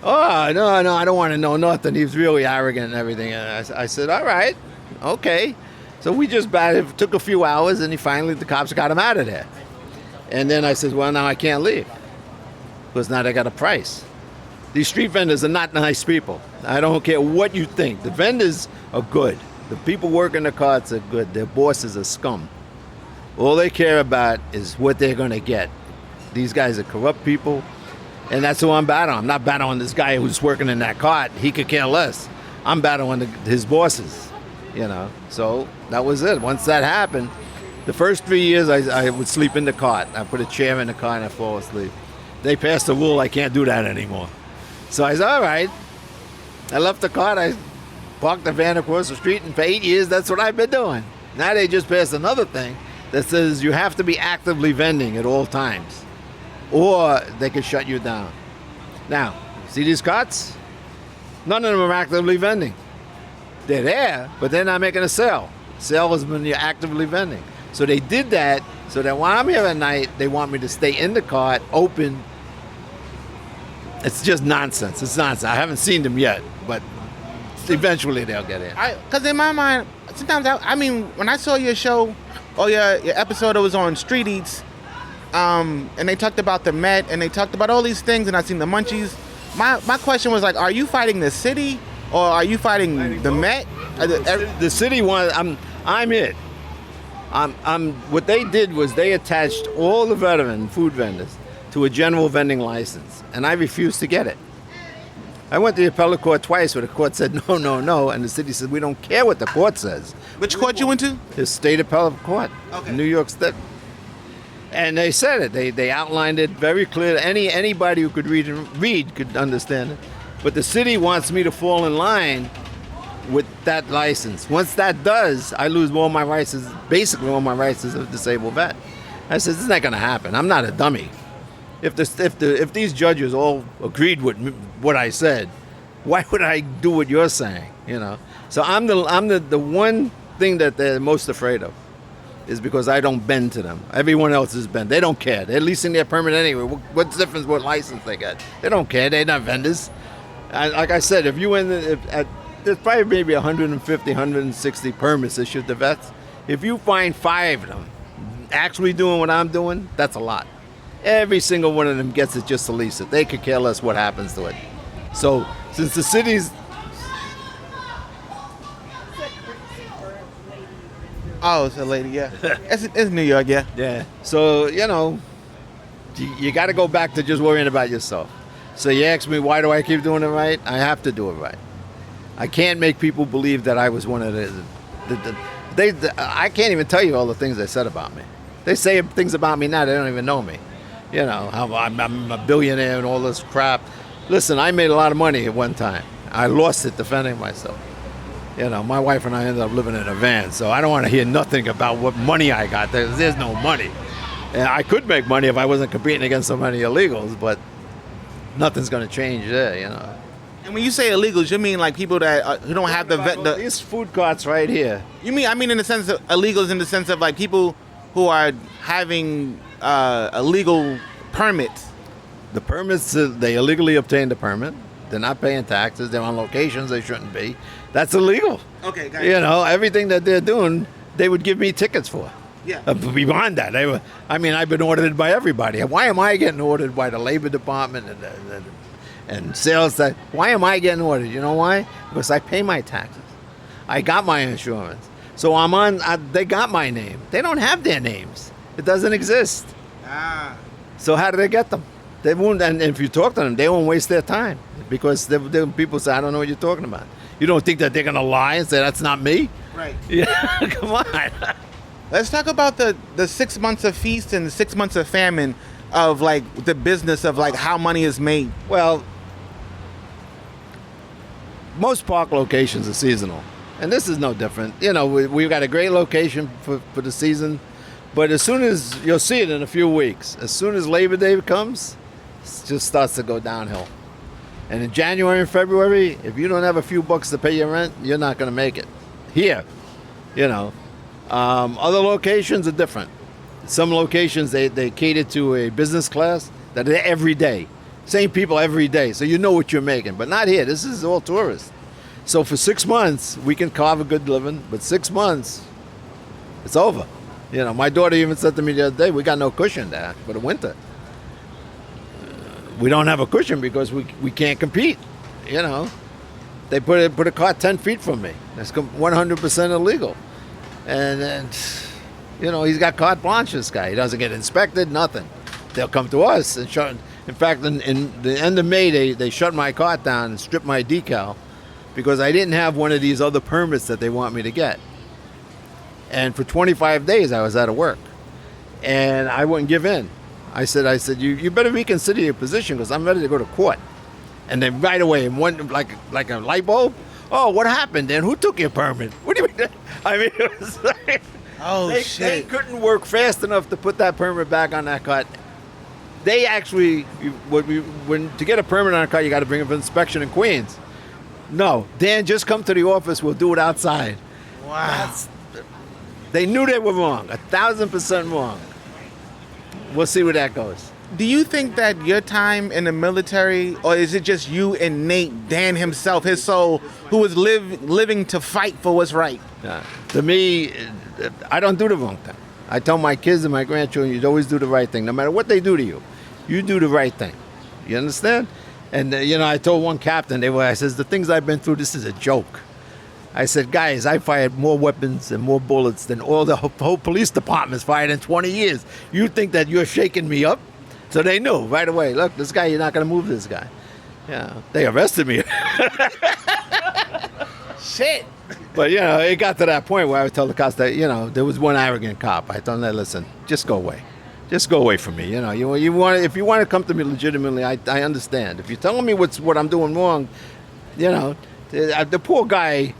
Oh, no, I don't want to know nothing. He was really arrogant and everything. And I said, all right, okay. So we just batted. It took a few hours, and the cops got him out of there. And then I said, well, now I can't leave because now they got a price. These street vendors are not nice people. I don't care what you think. The vendors are good. The people working the carts are good. Their bosses are scum. All they care about is what they're going to get. These guys are corrupt people. And that's who I'm battling. I'm not battling this guy who's working in that cart. He could care less. I'm battling his bosses, So that was it. Once that happened, the first 3 years I would sleep in the cart. I put a chair in the cart and I fall asleep. They passed the rule I can't do that anymore. So I said, all right. I left the cart. I parked the van across the street, and for 8 years, that's what I've been doing. Now they just passed another thing that says you have to be actively vending at all times, or they can shut you down. Now, see these carts? None of them are actively vending. They're there, but they're not making a sale. Sale is when you're actively vending. So they did that so that when I'm here at night, they want me to stay in the cart, open. It's just nonsense. It's nonsense. I haven't seen them yet, but eventually they'll get in. Because in my mind, sometimes, when I saw your show or your episode that was on Street Eats, and they talked about the Met, and they talked about all these things, and I seen the Munchies. My question was like, are you fighting the city, or are you fighting the Met? The city wants. I'm it. What they did was they attached all the veteran food vendors to a general vending license, and I refused to get it. I went to the appellate court twice, where the court said no, and the city said we don't care what the court says. Which court you went to? The state appellate court, okay. New York State. And they said it. They outlined it very clear. Anybody who could read could understand it. But the city wants me to fall in line with that license. Once that does, I lose all my rights, basically all my rights as a disabled vet. I said, this is not going to happen. I'm not a dummy. If these judges all agreed with what I said, why would I do what you're saying? So I'm the one thing that they're most afraid of is because I don't bend to them. Everyone else is bend. They don't care. They're leasing their permit anyway. What's the difference what license they got? They don't care. They're not vendors. Like I said, if you there's probably maybe 150, 160 permits issued to vets. If you find 5 of them actually doing what I'm doing, that's a lot. Every single one of them gets it just to lease it. They could care less what happens to it. So since the city's... Oh, it's a lady, yeah. It's New York, yeah. Yeah. So, you got to go back to just worrying about yourself. So you ask me, why do I keep doing it right? I have to do it right. I can't make people believe that I was one of I can't even tell you all the things they said about me. They say things about me now, they don't even know me. How I'm a billionaire and all this crap. Listen, I made a lot of money at one time. I lost it defending myself. My wife and I ended up living in a van, so I don't want to hear nothing about what money I got. There's no money. And I could make money if I wasn't competing against so many illegals, but nothing's going to change there, And when you say illegals, you mean like people that who don't have these food carts right here. You mean in the sense of illegals, in the sense of like people who are having illegal permits. The permits, they illegally obtained a permit. They're not paying taxes. They're on locations they shouldn't be. That's illegal. Okay, got you. Everything that they're doing, they would give me tickets for. Yeah. Beyond that, I've been audited by everybody. Why am I getting audited by the Labor Department and sales? Why am I getting audited? You know why? Because I pay my taxes. I got my insurance. So they got my name. They don't have their names. It doesn't exist. So how do they get them? They won't, and if you talk to them, they won't waste their time because people say, I don't know what you're talking about. You don't think that they're going to lie and say, that's not me? Right. Yeah, come on. Let's talk about the 6 months of feast and the 6 months of famine of like the business of like how money is made. Well, most park locations are seasonal, and this is no different. We've got a great location for the season, but as soon as you'll see it in a few weeks, as soon as Labor Day comes, it just starts to go downhill. And in January and February, if you don't have a few bucks to pay your rent, you're not going to make it. Here, other locations are different. Some locations, they cater to a business class that are every day. Same people every day, so you know what you're making. But not here. This is all tourists. So for 6 months, we can carve a good living, but 6 months, it's over. You know, my daughter even said to me the other day, we got no cushion there for the winter. We don't have a cushion because we can't compete, you know. They put a cart 10 feet from me. That's 100% illegal. And, you know, he's got carte blanche, this guy. He doesn't get inspected, nothing. They'll come to us and shut. In fact, in the end of May, they shut my cart down and stripped my decal because I didn't have one of these other permits that they want me to get. And for 25 days, I was out of work. And I wouldn't give in. I said, you better reconsider your position because I'm ready to go to court. And then right away, in one like a light bulb. Oh, what happened then? Who took your permit? What do you mean? I mean, it was like, Shit. They couldn't work fast enough to put that permit back on that cart. They actually, to get a permit on a cart, you got to bring it for inspection in Queens. No, Dan, just come to the office. We'll do it outside. Wow. They knew they were wrong, 1,000% wrong. We'll see where that goes. Do you think that your time in the military, or is it just you and Nate, Dan himself, his soul, who was living to fight for what's right? To me, I don't do the wrong thing. I tell my kids and my grandchildren, you always do the right thing. No matter what they do to you, you do the right thing. You understand? And, you know, I told one captain, I says, the things I've been through, this is a joke. I said, guys, I fired more weapons and more bullets than all the whole police departments fired in 20 years. You think that you're shaking me up? So they knew right away, look, this guy, you're not going to move this guy. Yeah, they arrested me. Shit. But, you know, it got to that point where I would tell the cops that, you know, there was one arrogant cop. I told him, listen, just go away. Just go away from me. You know, if you want to come to me legitimately, I understand. If you're telling me what I'm doing wrong, you know, the poor guy,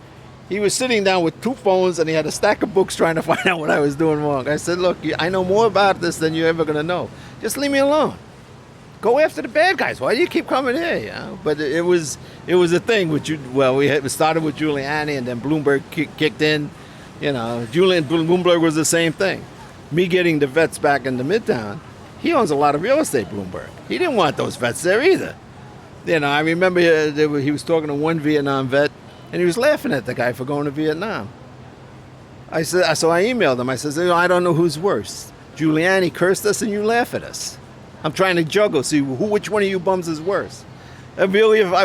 he was sitting down with 2 phones and he had a stack of books trying to find out what I was doing wrong. I said, look, I know more about this than you're ever going to know. Just leave me alone. Go after the bad guys. Why do you keep coming here? You know? But it was a thing with you. Well, we started with Giuliani and then Bloomberg kicked in. You know, Bloomberg was the same thing. Me getting the vets back into Midtown, he owns a lot of real estate, Bloomberg. He didn't want those vets there either. You know, I remember he was talking to one Vietnam vet, and he was laughing at the guy for going to Vietnam. So I emailed him. I said, I don't know who's worse. Giuliani cursed us and you laugh at us. I'm trying to juggle, see which one of you bums is worse. I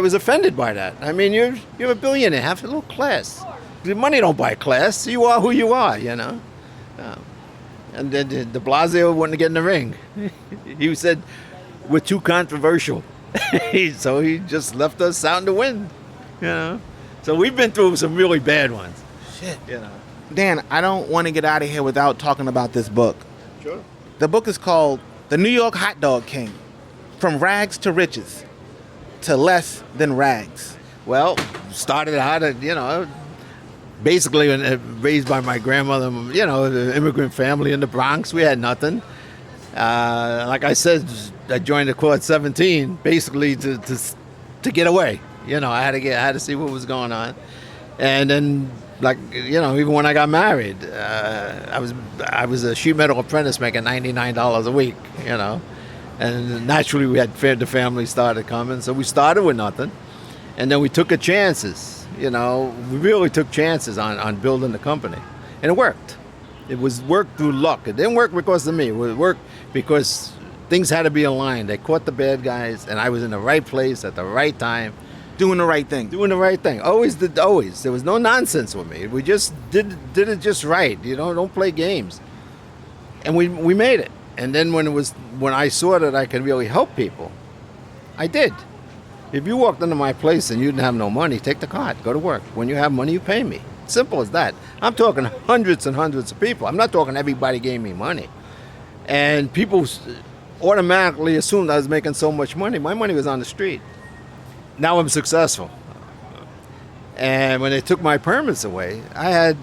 was offended by that. I mean, you're a billionaire. Have a little class. The money don't buy class. You are who you are, you know. And then de Blasio wouldn't get in the ring. He said, we're too controversial. So he just left us out in the wind, you know. So we've been through some really bad ones. Shit. You know. Dan, I don't want to get out of here without talking about this book. Sure. The book is called The New York Hot Dog King, From Rags to Riches to Less Than Rags. Well, started out, you know, basically raised by my grandmother, you know, the immigrant family in the Bronx. We had nothing. Like I said, I joined the Corps at 17, basically to get away. You know, I had to see what was going on. And then, like, you know, even when I got married, I was a sheet metal apprentice making $99 a week, you know. And naturally we had the family started coming, so we started with nothing. And then we took chances, you know. We really took chances on building the company. And it worked. It was work through luck. It didn't work because of me. It worked because things had to be aligned. They caught the bad guys, and I was in the right place at the right time. Doing the right thing. Doing the right thing. Always. There was no nonsense with me. We just did it just right. You know, don't play games. And we made it. And then when I saw that I could really help people, I did. If you walked into my place and you didn't have no money, take the cart, go to work. When you have money, you pay me. Simple as that. I'm talking hundreds and hundreds of people. I'm not talking everybody gave me money. And people automatically assumed I was making so much money. My money was on the street. Now I'm successful. And when they took my permits away, I had,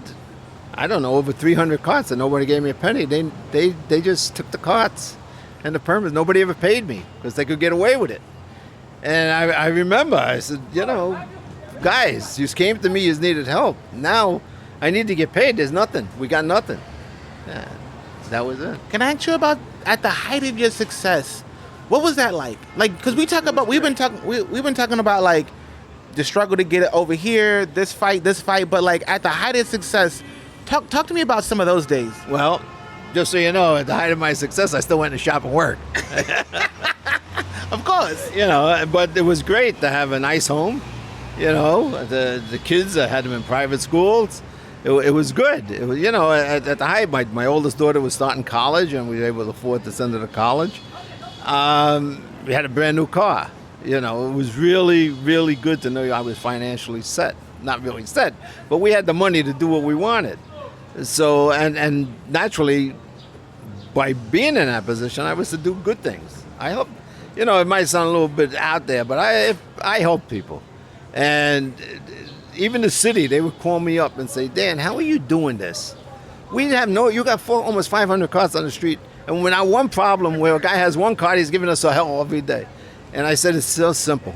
I don't know, over 300 carts and nobody gave me a penny. They just took the carts and the permits. Nobody ever paid me because they could get away with it. And I remember, I said, you know, guys, you came to me, you needed help. Now I need to get paid. There's nothing. We got nothing. Yeah. That was it. Can I ask you about at the height of your success? What was that like? Like, because we've been talking about like the struggle to get it over here, this fight, but like at the height of success, talk to me about some of those days. Well, just so you know, at the height of my success, I still went to shop and work. Of course. You know, but it was great to have a nice home. You know, the kids, I had them in private schools. It was good. It was, you know, at the height, my oldest daughter was starting college, and we were able to afford to send her to college. We had a brand new car. You know, it was really, really good to know I was financially set. Not really set, but we had the money to do what we wanted. So, and naturally, by being in that position, I was to do good things. I hope, you know, it might sound a little bit out there, but I help people. And even the city, they would call me up and say, Dan, how are you doing this? You got almost 500 cars on the street. And when I one problem where a guy has one car, he's giving us a hell every day. And I said, it's so simple.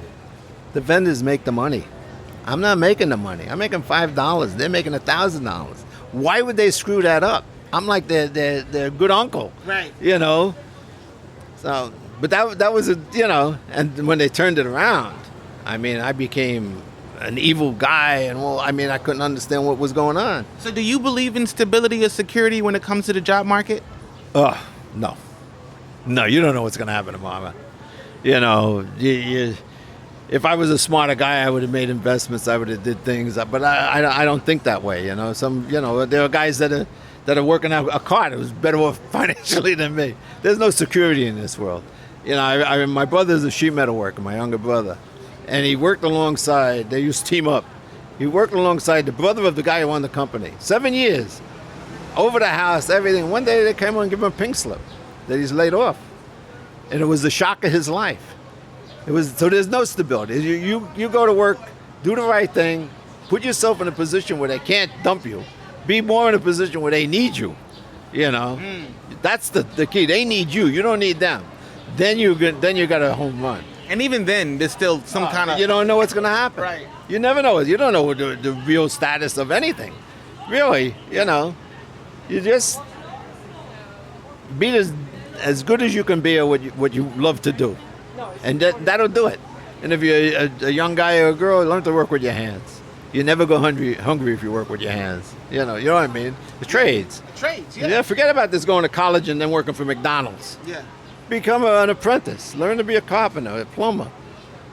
The vendors make the money. I'm not making the money. I'm making $5. They're making $1,000. Why would they screw that up? I'm like their good uncle. Right. You know? So, but that was you know, and when they turned it around, I mean, I became an evil guy, and I couldn't understand what was going on. So do you believe in stability or security when it comes to the job market? No. No, you don't know what's going to happen tomorrow. You know, if I was a smarter guy, I would have made investments. I would have did things, but I don't think that way. You know, there are guys that are working out a car that was better off financially than me. There's no security in this world. You know, my brother's a sheet metal worker, my younger brother, and he worked alongside. They used to team up. He worked alongside the brother of the guy who owned the company. 7 years, over the house, everything. One day they came on and gave him a pink slip that he's laid off, and it was the shock of his life. So there's no stability. You go to work, do the right thing, put yourself in a position where they can't dump you. Be more in a position where they need you. You know, that's the key. They need you. You don't need them. Then you got a home run. And even then, there's still some kind of... You don't know what's going to happen. Right. You never know. You don't know the real status of anything. Really, you know. You just be as good as you can be at what you love to do. And that'll do it. And if you're a young guy or a girl, learn to work with your hands. You never go hungry if you work with your hands. You know what I mean? The trades. Yeah, forget about this going to college and then working for McDonald's. Yeah. Become an apprentice. Learn to be a carpenter, a plumber.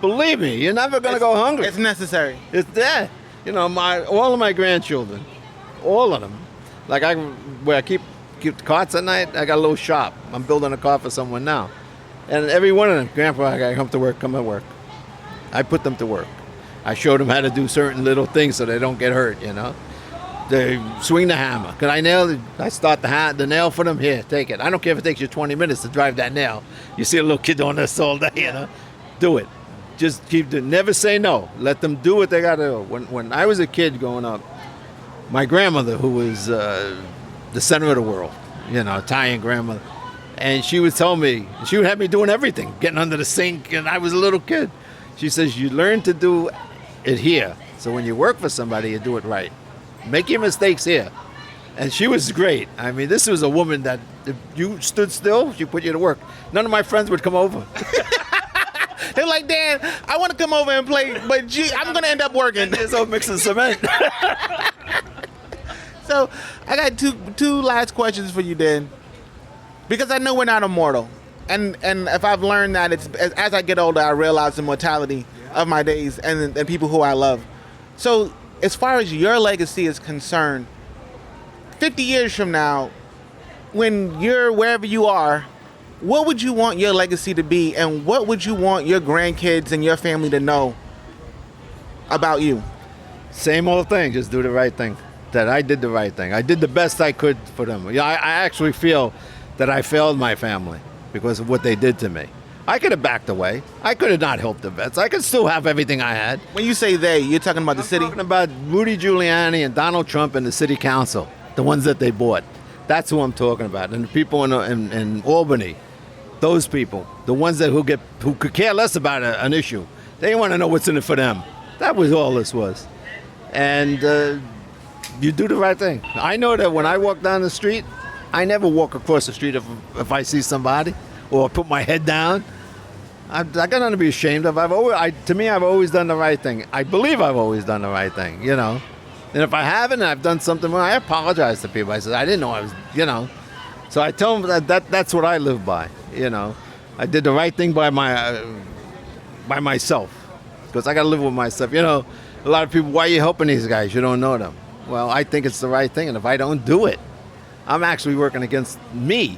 Believe me, you're never going to go hungry. It's necessary. It's there. You know, all of my grandchildren, all of them. Like where I keep the carts at night, I got a little shop. I'm building a car for someone now. And every one of them, Grandpa, I got to come to work. I put them to work. I showed them how to do certain little things so they don't get hurt, you know. They swing the hammer. Can I nail it? I start the nail for them. Here, take it. I don't care if it takes you 20 minutes to drive that nail. You see a little kid doing this all day, you know. Do it. Just never say no. Let them do what they got to do. When I was a kid growing up, my grandmother, who was the center of the world, you know, Italian grandmother, and she would tell me, she would have me doing everything, getting under the sink, and I was a little kid. She says, you learn to do it here. So when you work for somebody, you do it right. Make your mistakes here. And she was great. I mean, this was a woman that if you stood still, she put you to work. None of my friends would come over. They're like, Dan, I want to come over and play, but gee, I'm going to end up working. It's all mixing cement. So I got two last questions for you, Dan. Because I know we're not immortal. And if I've learned that, it's as I get older, I realize the mortality of my days and people who I love. So as far as your legacy is concerned, 50 years from now, when you're wherever you are, what would you want your legacy to be, and what would you want your grandkids and your family to know about you? Same old thing, just do the right thing. That I did the right thing. I did the best I could for them. Yeah, I actually feel that I failed my family because of what they did to me. I could have backed away. I could have not helped the vets. I could still have everything I had. When you say they, you're talking about the city? I'm talking about Rudy Giuliani and Donald Trump and the city council, the ones that they bought. That's who I'm talking about. And the people in Albany, those people, the ones who could care less about an issue. They want to know what's in it for them. That was all this was. And you do the right thing. I know that when I walk down the street, I never walk across the street if I see somebody or put my head down. I got nothing to be ashamed of. To me, I've always done the right thing. I believe I've always done the right thing, you know. And if I haven't, I've done something wrong, I apologize to people. I said, I didn't know I was, you know. So I tell them that's what I live by, you know. I did the right thing by myself, because I got to live with myself. You know, a lot of people, why are you helping these guys? You don't know them. Well, I think it's the right thing, and if I don't do it, I'm actually working against me,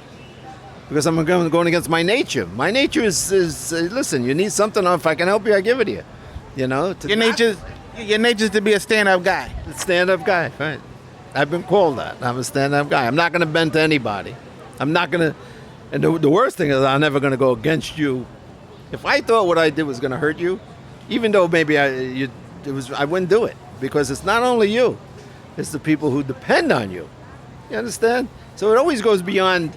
because I'm going against my nature. My nature is listen, you need something, if I can help you, I give it to you. You know? Your nature's to be a stand-up guy. Stand-up guy, right. I've been called that. I'm a stand-up guy. I'm not going to bend to anybody. I'm not going to, and the worst thing is I'm never going to go against you. If I thought what I did was going to hurt you, even though maybe I wouldn't do it, because it's not only you, it's the people who depend on you. You understand? So it always goes beyond.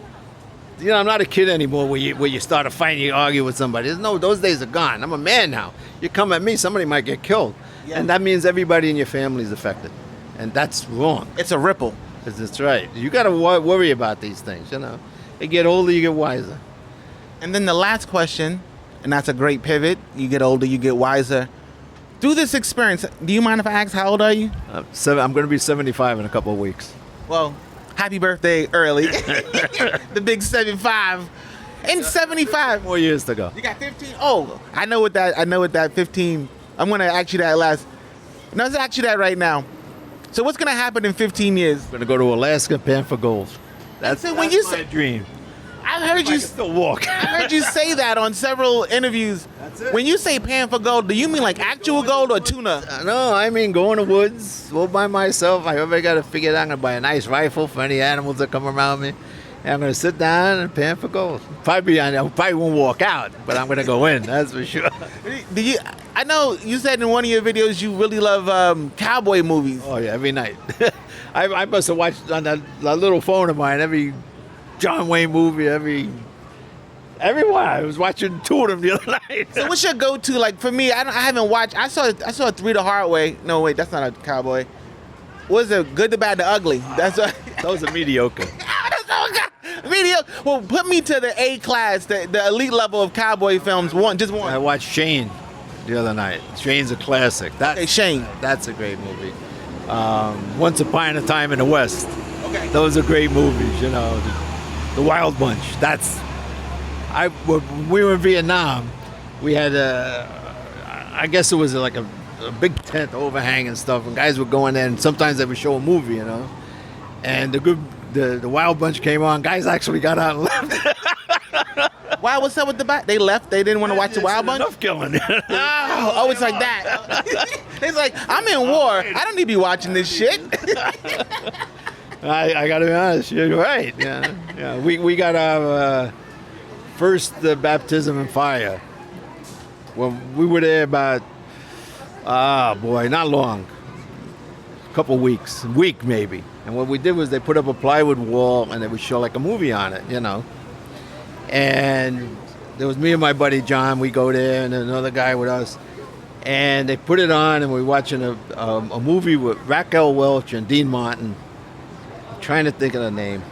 You know, I'm not a kid anymore where you start a fight and you argue with somebody. No, those days are gone. I'm a man now. You come at me, somebody might get killed, and that means everybody in your family is affected, and that's wrong. It's a ripple. That's right. You got to worry about these things. You know, you get older, you get wiser. And then the last question, and that's a great pivot. You get older, you get wiser. Through this experience, do you mind if I ask how old are you? I'm going to be 75 in a couple of weeks. Well, happy birthday early. The big 75. And 75. 4 years to go. You got 15? Oh, I know what that 15. I'm going to ask you that last. No, let's ask you that right now. So what's going to happen in 15 years? I'm going to go to Alaska, pan for gold. That's my dream. I heard you still walk. I heard you say that on several interviews. That's it. When you say pan for gold, do you mean like actual gold or tuna? No, I mean go in the woods, all by myself. I got to figure out I'm going to buy a nice rifle for any animals that come around me. And I'm going to sit down and pan for gold. I probably won't walk out, but I'm going to go in, that's for sure. I know you said in one of your videos you really love cowboy movies. Oh, yeah, every night. I must have watched on that little phone of mine every John Wayne movie, everyone. I was watching 2 of them the other night. So what's your go-to? Like for me, I haven't watched. I saw 3 the Hard Way. No, wait, that's not a cowboy. What's it? Good, the Bad, the Ugly. That's what. Those are mediocre. Mediocre. Well, put me to the A class, the elite level of cowboy films. Just one. I watched Shane the other night. Shane's a classic. Okay, Shane. That's a great movie. Once Upon a Time in the West. Okay. Those are great movies. You know, the Wild Bunch. When we were in Vietnam, we had I guess it was like a big tent overhang and stuff, and guys would go in there, and sometimes they would show a movie, you know. And the Wild Bunch came on. Guys actually got out and left. Wow, what's up with the back? They left. They didn't want to watch the Wild Bunch. Enough killing. Oh, it's like that. It's like I'm in war. I don't need to be watching this shit. I got to be honest. You're right. Yeah. We got our first baptism in fire. Well, we were there about not long. A couple weeks, week maybe. And what we did was they put up a plywood wall and they would show like a movie on it, you know. And there was me and my buddy John. We go there and another guy with us. And they put it on and we're watching a movie with Raquel Welch and Dean Martin. I'm trying to think of the name.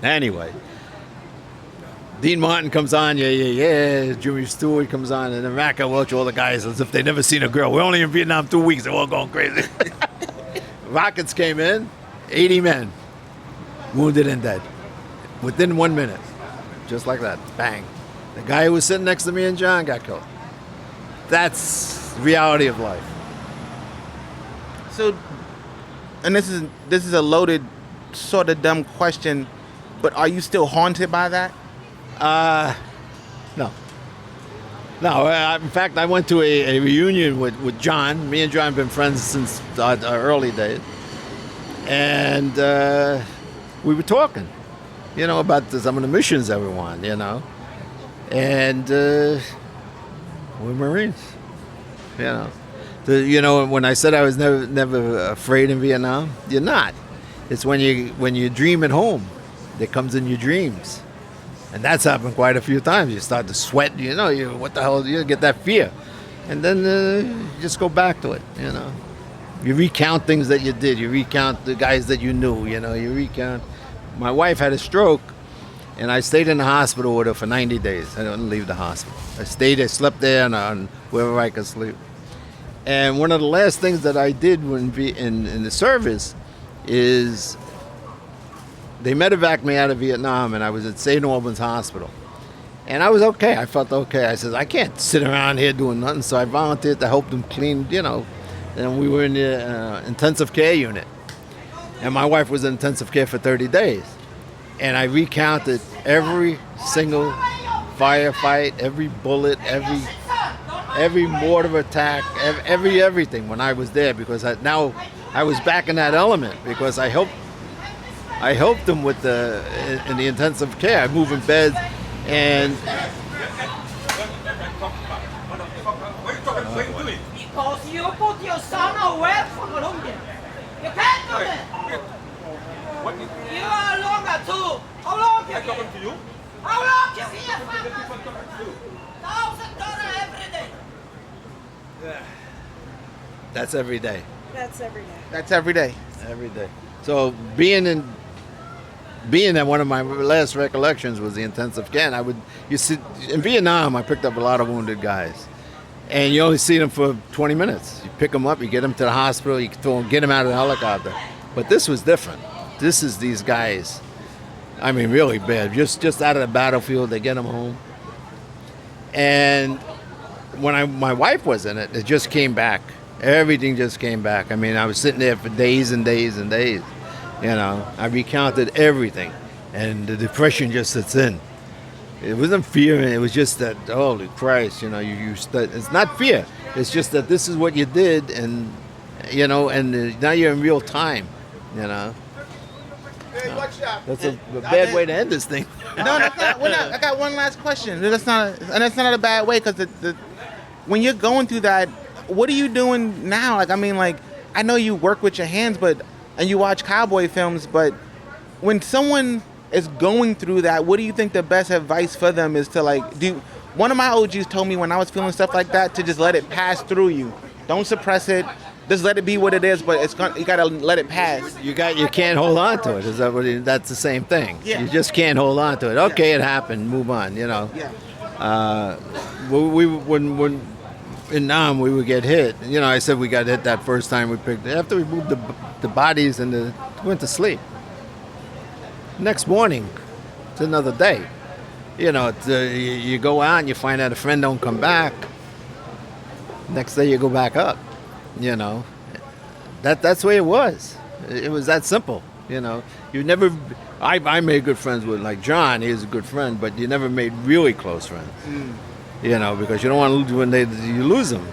Anyway. Dean Martin comes on, yeah. Jimmy Stewart comes on, and then Raquel Welch, all the guys, as if they'd never seen a girl. We're only in Vietnam 2 weeks, they're all going crazy. Rockets came in, 80 men, wounded and dead, within 1 minute. Just like that, bang. The guy who was sitting next to me and John got killed. That's the reality of life. So, and this is a loaded, sort of dumb question, but are you still haunted by that? No. In fact, I went to a reunion with John. Me and John have been friends since our early days. And we were talking, you know, about some of the missions that we won, you know. And we're Marines, you know. When I said I was never afraid in Vietnam, you're not. It's when you dream at home, that comes in your dreams. And that's happened quite a few times. You start to sweat, you know, what the hell, you get that fear. And then you just go back to it, you know. You recount things that you did. You recount the guys that you knew. You recount. My wife had a stroke, and I stayed in the hospital with her for 90 days. I didn't leave the hospital. I slept there on wherever I could sleep. And one of the last things that I did when in the service is they medevaced me out of Vietnam, and I was at St. Albans Hospital. And I was okay. I felt okay. I said, I can't sit around here doing nothing. So I volunteered to help them clean, And we were in the intensive care unit. And my wife was in intensive care for 30 days. And I recounted every single firefight, every bullet, every mortar attack, everything when I was there, because now I was back in that element, because I helped them with in the intensive care, moving beds. And because you put your son away from Colombia. You can't do that. You are longer too. How long you here? How long you here? $1,000 every day. that's every day. That's every day. That's every day. Every day. So being in one of my last recollections was the intensive care. And you see, in Vietnam, I picked up a lot of wounded guys, and you only see them for 20 minutes. You pick them up, you get them to the hospital, you get them out of the helicopter. But this was different. This is these guys. I mean, really bad. Just out of the battlefield, they get them home. And when my wife was in it, it just came back. Everything just came back. I mean, I was sitting there for days and days and days. I recounted everything, and the depression just sets in. It wasn't fear, it was just that, holy Christ, it's not fear. It's just that this is what you did, and now you're in real time. That's a bad way to end this thing. No, that's not. I got one last question. That's not a bad way, because when you're going through that, what are you doing now? I know you work with your hands, and you watch cowboy films, but when someone is going through that, what do you think the best advice for them is to do? One of my OGs told me when I was feeling stuff like that to just let it pass through you. Don't suppress it. Just let it be what it is, but you gotta let it pass. You can't hold on to it. Is that that's the same thing? Yeah. You just can't hold on to it. Okay, it happened. Move on. Yeah. When in Nam we would get hit. I said we got hit that first time we picked. After we moved the bodies and went to sleep. Next morning, it's another day. You go out and you find out a friend don't come back. Next day you go back up. That's the way it was. It was that simple. You never. I made good friends with John. He's a good friend, but you never made really close friends. Because you don't want to lose when you lose them.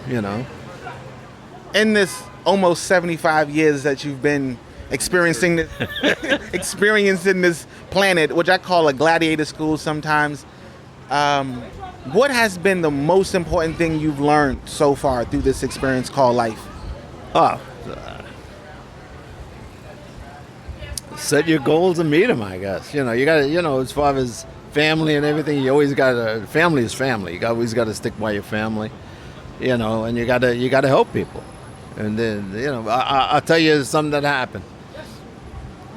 In this almost 75 years that you've been experiencing this planet, which I call a gladiator school sometimes, what has been the most important thing you've learned so far through this experience called life? Set your goals and meet them, I guess. You got to, as far as family and everything, you always got to, family is family. You always got to stick by your family, and you got to help people. And then, I'll tell you something that happened.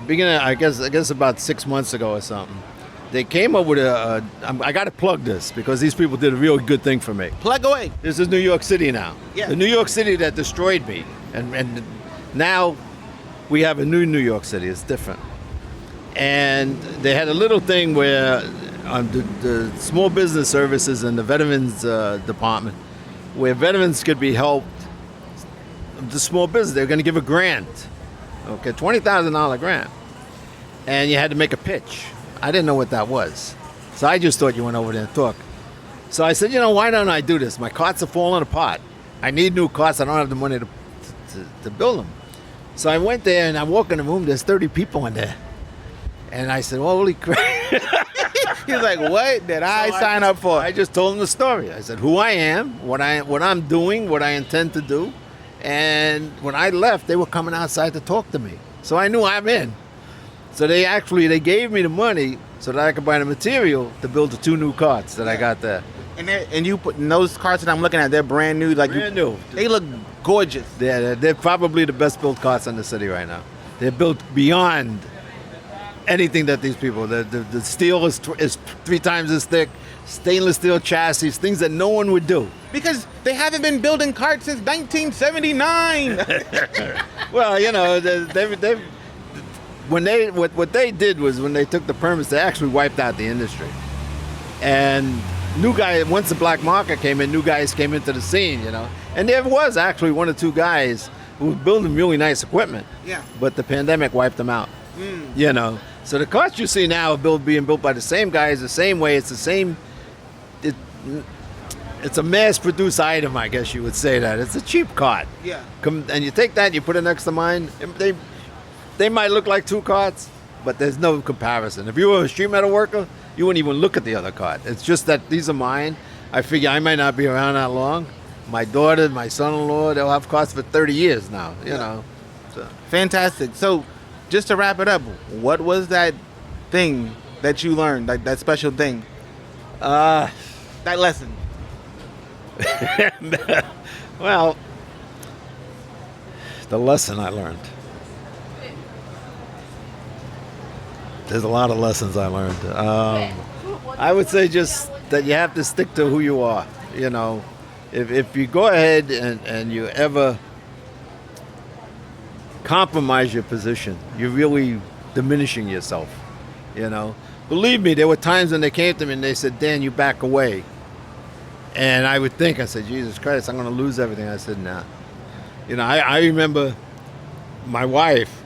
I guess about 6 months ago or something, they came up with I got to plug this because these people did a real good thing for me. Plug away. This is New York City now. Yeah. The New York City that destroyed me. And now we have a new New York City. It's different. And they had a little thing where the small business services and the veterans department, where veterans could be helped, the small business, they're going to give a grant. Okay, $20,000 grant. And you had to make a pitch. I didn't know what that was. So I just thought you went over there and talked. So I said, why don't I do this? My carts are falling apart. I need new carts. I don't have the money to build them. So I went there and I walk in the room. There's 30 people in there. And I said, holy crap. He's like, what did I sign up for? I just told him the story. I said who I am, what I'm doing, what I intend to do. And when I left, they were coming outside to talk to me. So I knew I'm in. So they gave me the money so that I could buy the material to build the 2 new carts that I got there. And you put in those carts that I'm looking at, they're brand new. Brand new. They look gorgeous. They're probably the best built carts in the city right now. They're built beyond anything that these people. The steel is 3 times as thick. Stainless steel chassis, things that no one would do. Because they haven't been building carts since 1979. Well, you know, what they did was when they took the permits, they actually wiped out the industry. And once the black market came in, new guys came into the scene, you know. And there was actually 1 or 2 guys who were building really nice equipment. Yeah. But the pandemic wiped them out. You know. So the carts you see now are being built by the same guys, the same way. It's the same. It's a mass-produced item, I guess you would say that. It's a cheap cart. Yeah. And you take that, you put it next to mine. They might look like 2 carts, but there's no comparison. If you were a street metal worker, you wouldn't even look at the other cart. It's just that these are mine. I figure I might not be around that long. My daughter, my son-in-law, they'll have carts for 30 years now, you know. So. Fantastic. So, just to wrap it up, what was that thing that you learned, like that special thing? That lesson. Well, the lesson I learned. There's a lot of lessons I learned. I would say just that you have to stick to who you are. You know, if you go ahead and you ever compromise your position, you're really diminishing yourself. You know, believe me, there were times when they came to me and they said, "Dan, you back away." And I would think, I said, "Jesus Christ, I'm going to lose everything." I said, "Nah." You know, I remember my wife,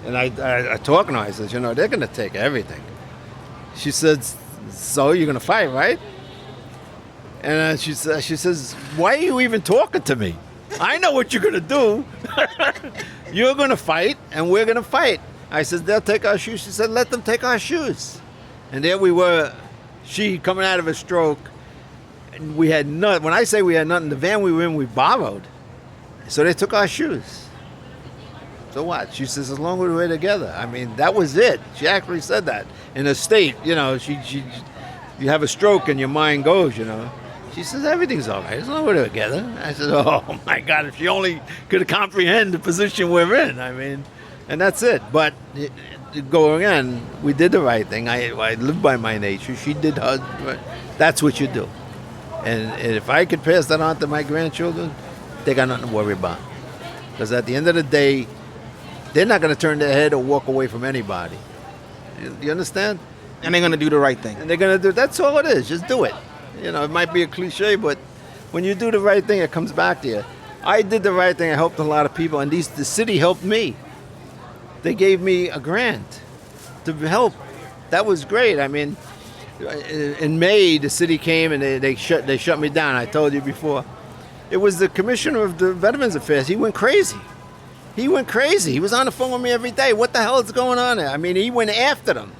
and I talking to her, I said, "You know, they're going to take everything." She said, "So you're going to fight, right?" And she says, "Why are you even talking to me? I know what you're going to do. You're going to fight, and we're going to fight." I said, "They'll take our shoes." She said, "Let them take our shoes." And there we were, she coming out of a stroke. And we had nothing. When I say we had nothing, the van we were in, we borrowed. So they took our shoes. So what? She says, "As long as we're together." I mean, that was it. She actually said that. In a state, you know, you have a stroke and your mind goes, you know. She says, "Everything's all right as long as we're together." I said, "Oh my God, if she only could comprehend the position we're in." I mean, and that's it. But going on, we did the right thing. I live by my nature. She did her. That's what you do. And if I could pass that on to my grandchildren, they got nothing to worry about. Because at the end of the day, they're not going to turn their head or walk away from anybody. You understand? And they're going to do the right thing. And they're going to do, that's all it is. Just do it. You know, it might be a cliche, but when you do the right thing, it comes back to you. I did the right thing. I helped a lot of people, and the city helped me. They gave me a grant to help. That was great. I mean, in May, the city came and they shut me down. I told you before. It was the commissioner of the Veterans Affairs. He went crazy. He was on the phone with me every day. What the hell is going on there? I mean, he went after them.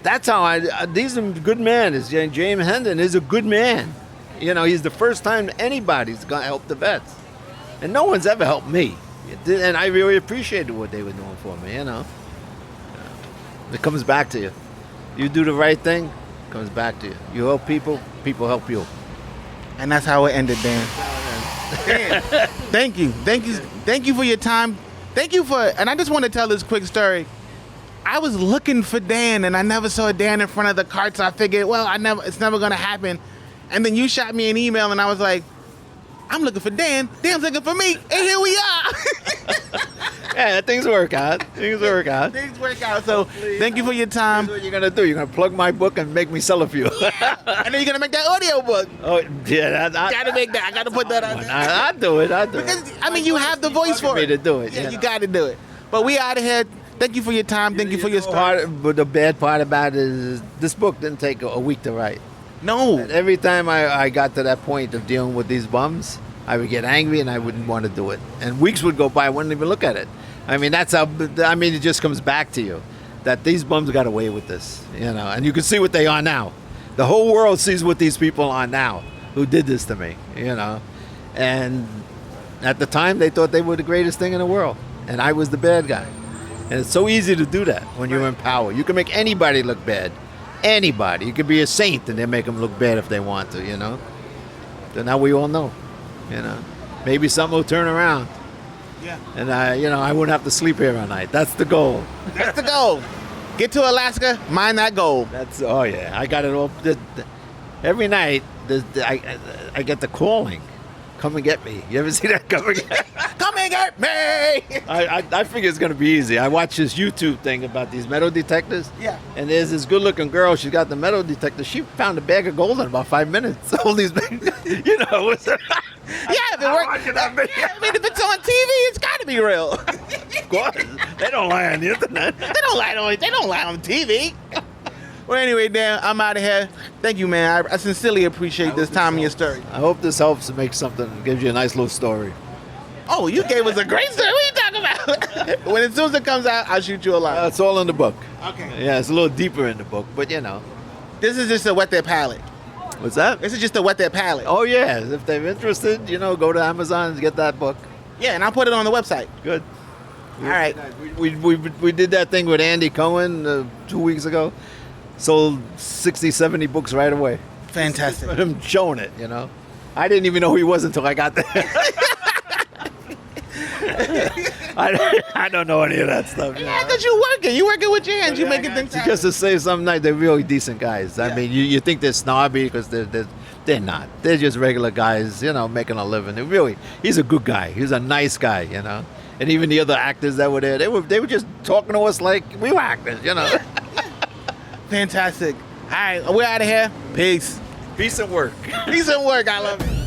That's how these are good men. James Hendon is a good man. You know, he's the first time anybody's going to help the vets. And no one's ever helped me. And I really appreciated what they were doing for me, you know. It comes back to you. You do the right thing, it comes back to you. You help people, people help you. And that's how it ended, Dan. Dan, thank you for your time. And I just want to tell this quick story. I was looking for Dan, and I never saw Dan in front of the carts. I figured, well, it's never going to happen. And then you shot me an email, and I was like, I'm looking for Dan. Dan's looking for me. And here we are. Yeah, things work out. Things work out. So thank you for your time. Here's what you're going to do. You're going to plug my book and make me sell a few. And then you're going to make that audio book. Oh, yeah. Got to make that. I got to put that on there. I'll do it. Because, I mean, you have the voice for me it. to do it. Yeah, you got to do it. But we out of here. Thank you for your time. Thank you for your story. But the bad part about it is this book didn't take a week to write. No. And every time I got to that point of dealing with these bums, I would get angry and I wouldn't want to do it. And weeks would go by, I wouldn't even look at it. I mean, it just comes back to you that these bums got away with this, you know. And you can see what they are now. The whole world sees what these people are now who did this to me, you know. And at the time, they thought they were the greatest thing in the world. And I was the bad guy. And it's so easy to do that when you're in power. You can make anybody look bad. Anybody. You could be a saint and they make them look bad if they want to, you know. So now we all know, you know. maybe something will turn around. Yeah. And I wouldn't have to sleep here at night. That's the goal. That's the goal. Get to Alaska, mine that gold. Oh yeah, I got it all. Every night, I get the calling. Come and get me. You ever see that? Come and get me. I figure it's gonna be easy. I watched this YouTube thing about these metal detectors. Yeah. And there's this good-looking girl. She's got the metal detector. She found a bag of gold in about 5 minutes. All these, Yeah, if it works. If it's on TV, it's got to be real. Of course, they don't lie on the internet. They don't lie on TV. Well, anyway, Dan, I'm out of here. Thank you, man. I sincerely appreciate this time in your story. I hope this helps to make something, gives you a nice little story. Oh, you gave us a great story. What are you talking about? As soon as it comes out, I'll shoot you a line. It's all in the book. Okay. Yeah, it's a little deeper in the book, but This is just to wet their palate. What's that? This is just to wet their palate. Oh yeah, if they're interested, go to Amazon and get that book. Yeah, and I'll put it on the website. Good. All right. We did that thing with Andy Cohen 2 weeks ago. Sold 60, 70 books right away. Fantastic. Him showing it, I didn't even know who he was until I got there. I don't know any of that stuff. Yeah, because you're working with your hands. You're making things happen. Because to say something nice, they're really decent guys. I mean, you think they're snobby because they're not. They're just regular guys, making a living. He's a good guy. He's a nice guy, And even the other actors that were there, they were just talking to us like we were actors, Fantastic. All right, we're out of here. Peace. Peace and work. Peace and work. I love it.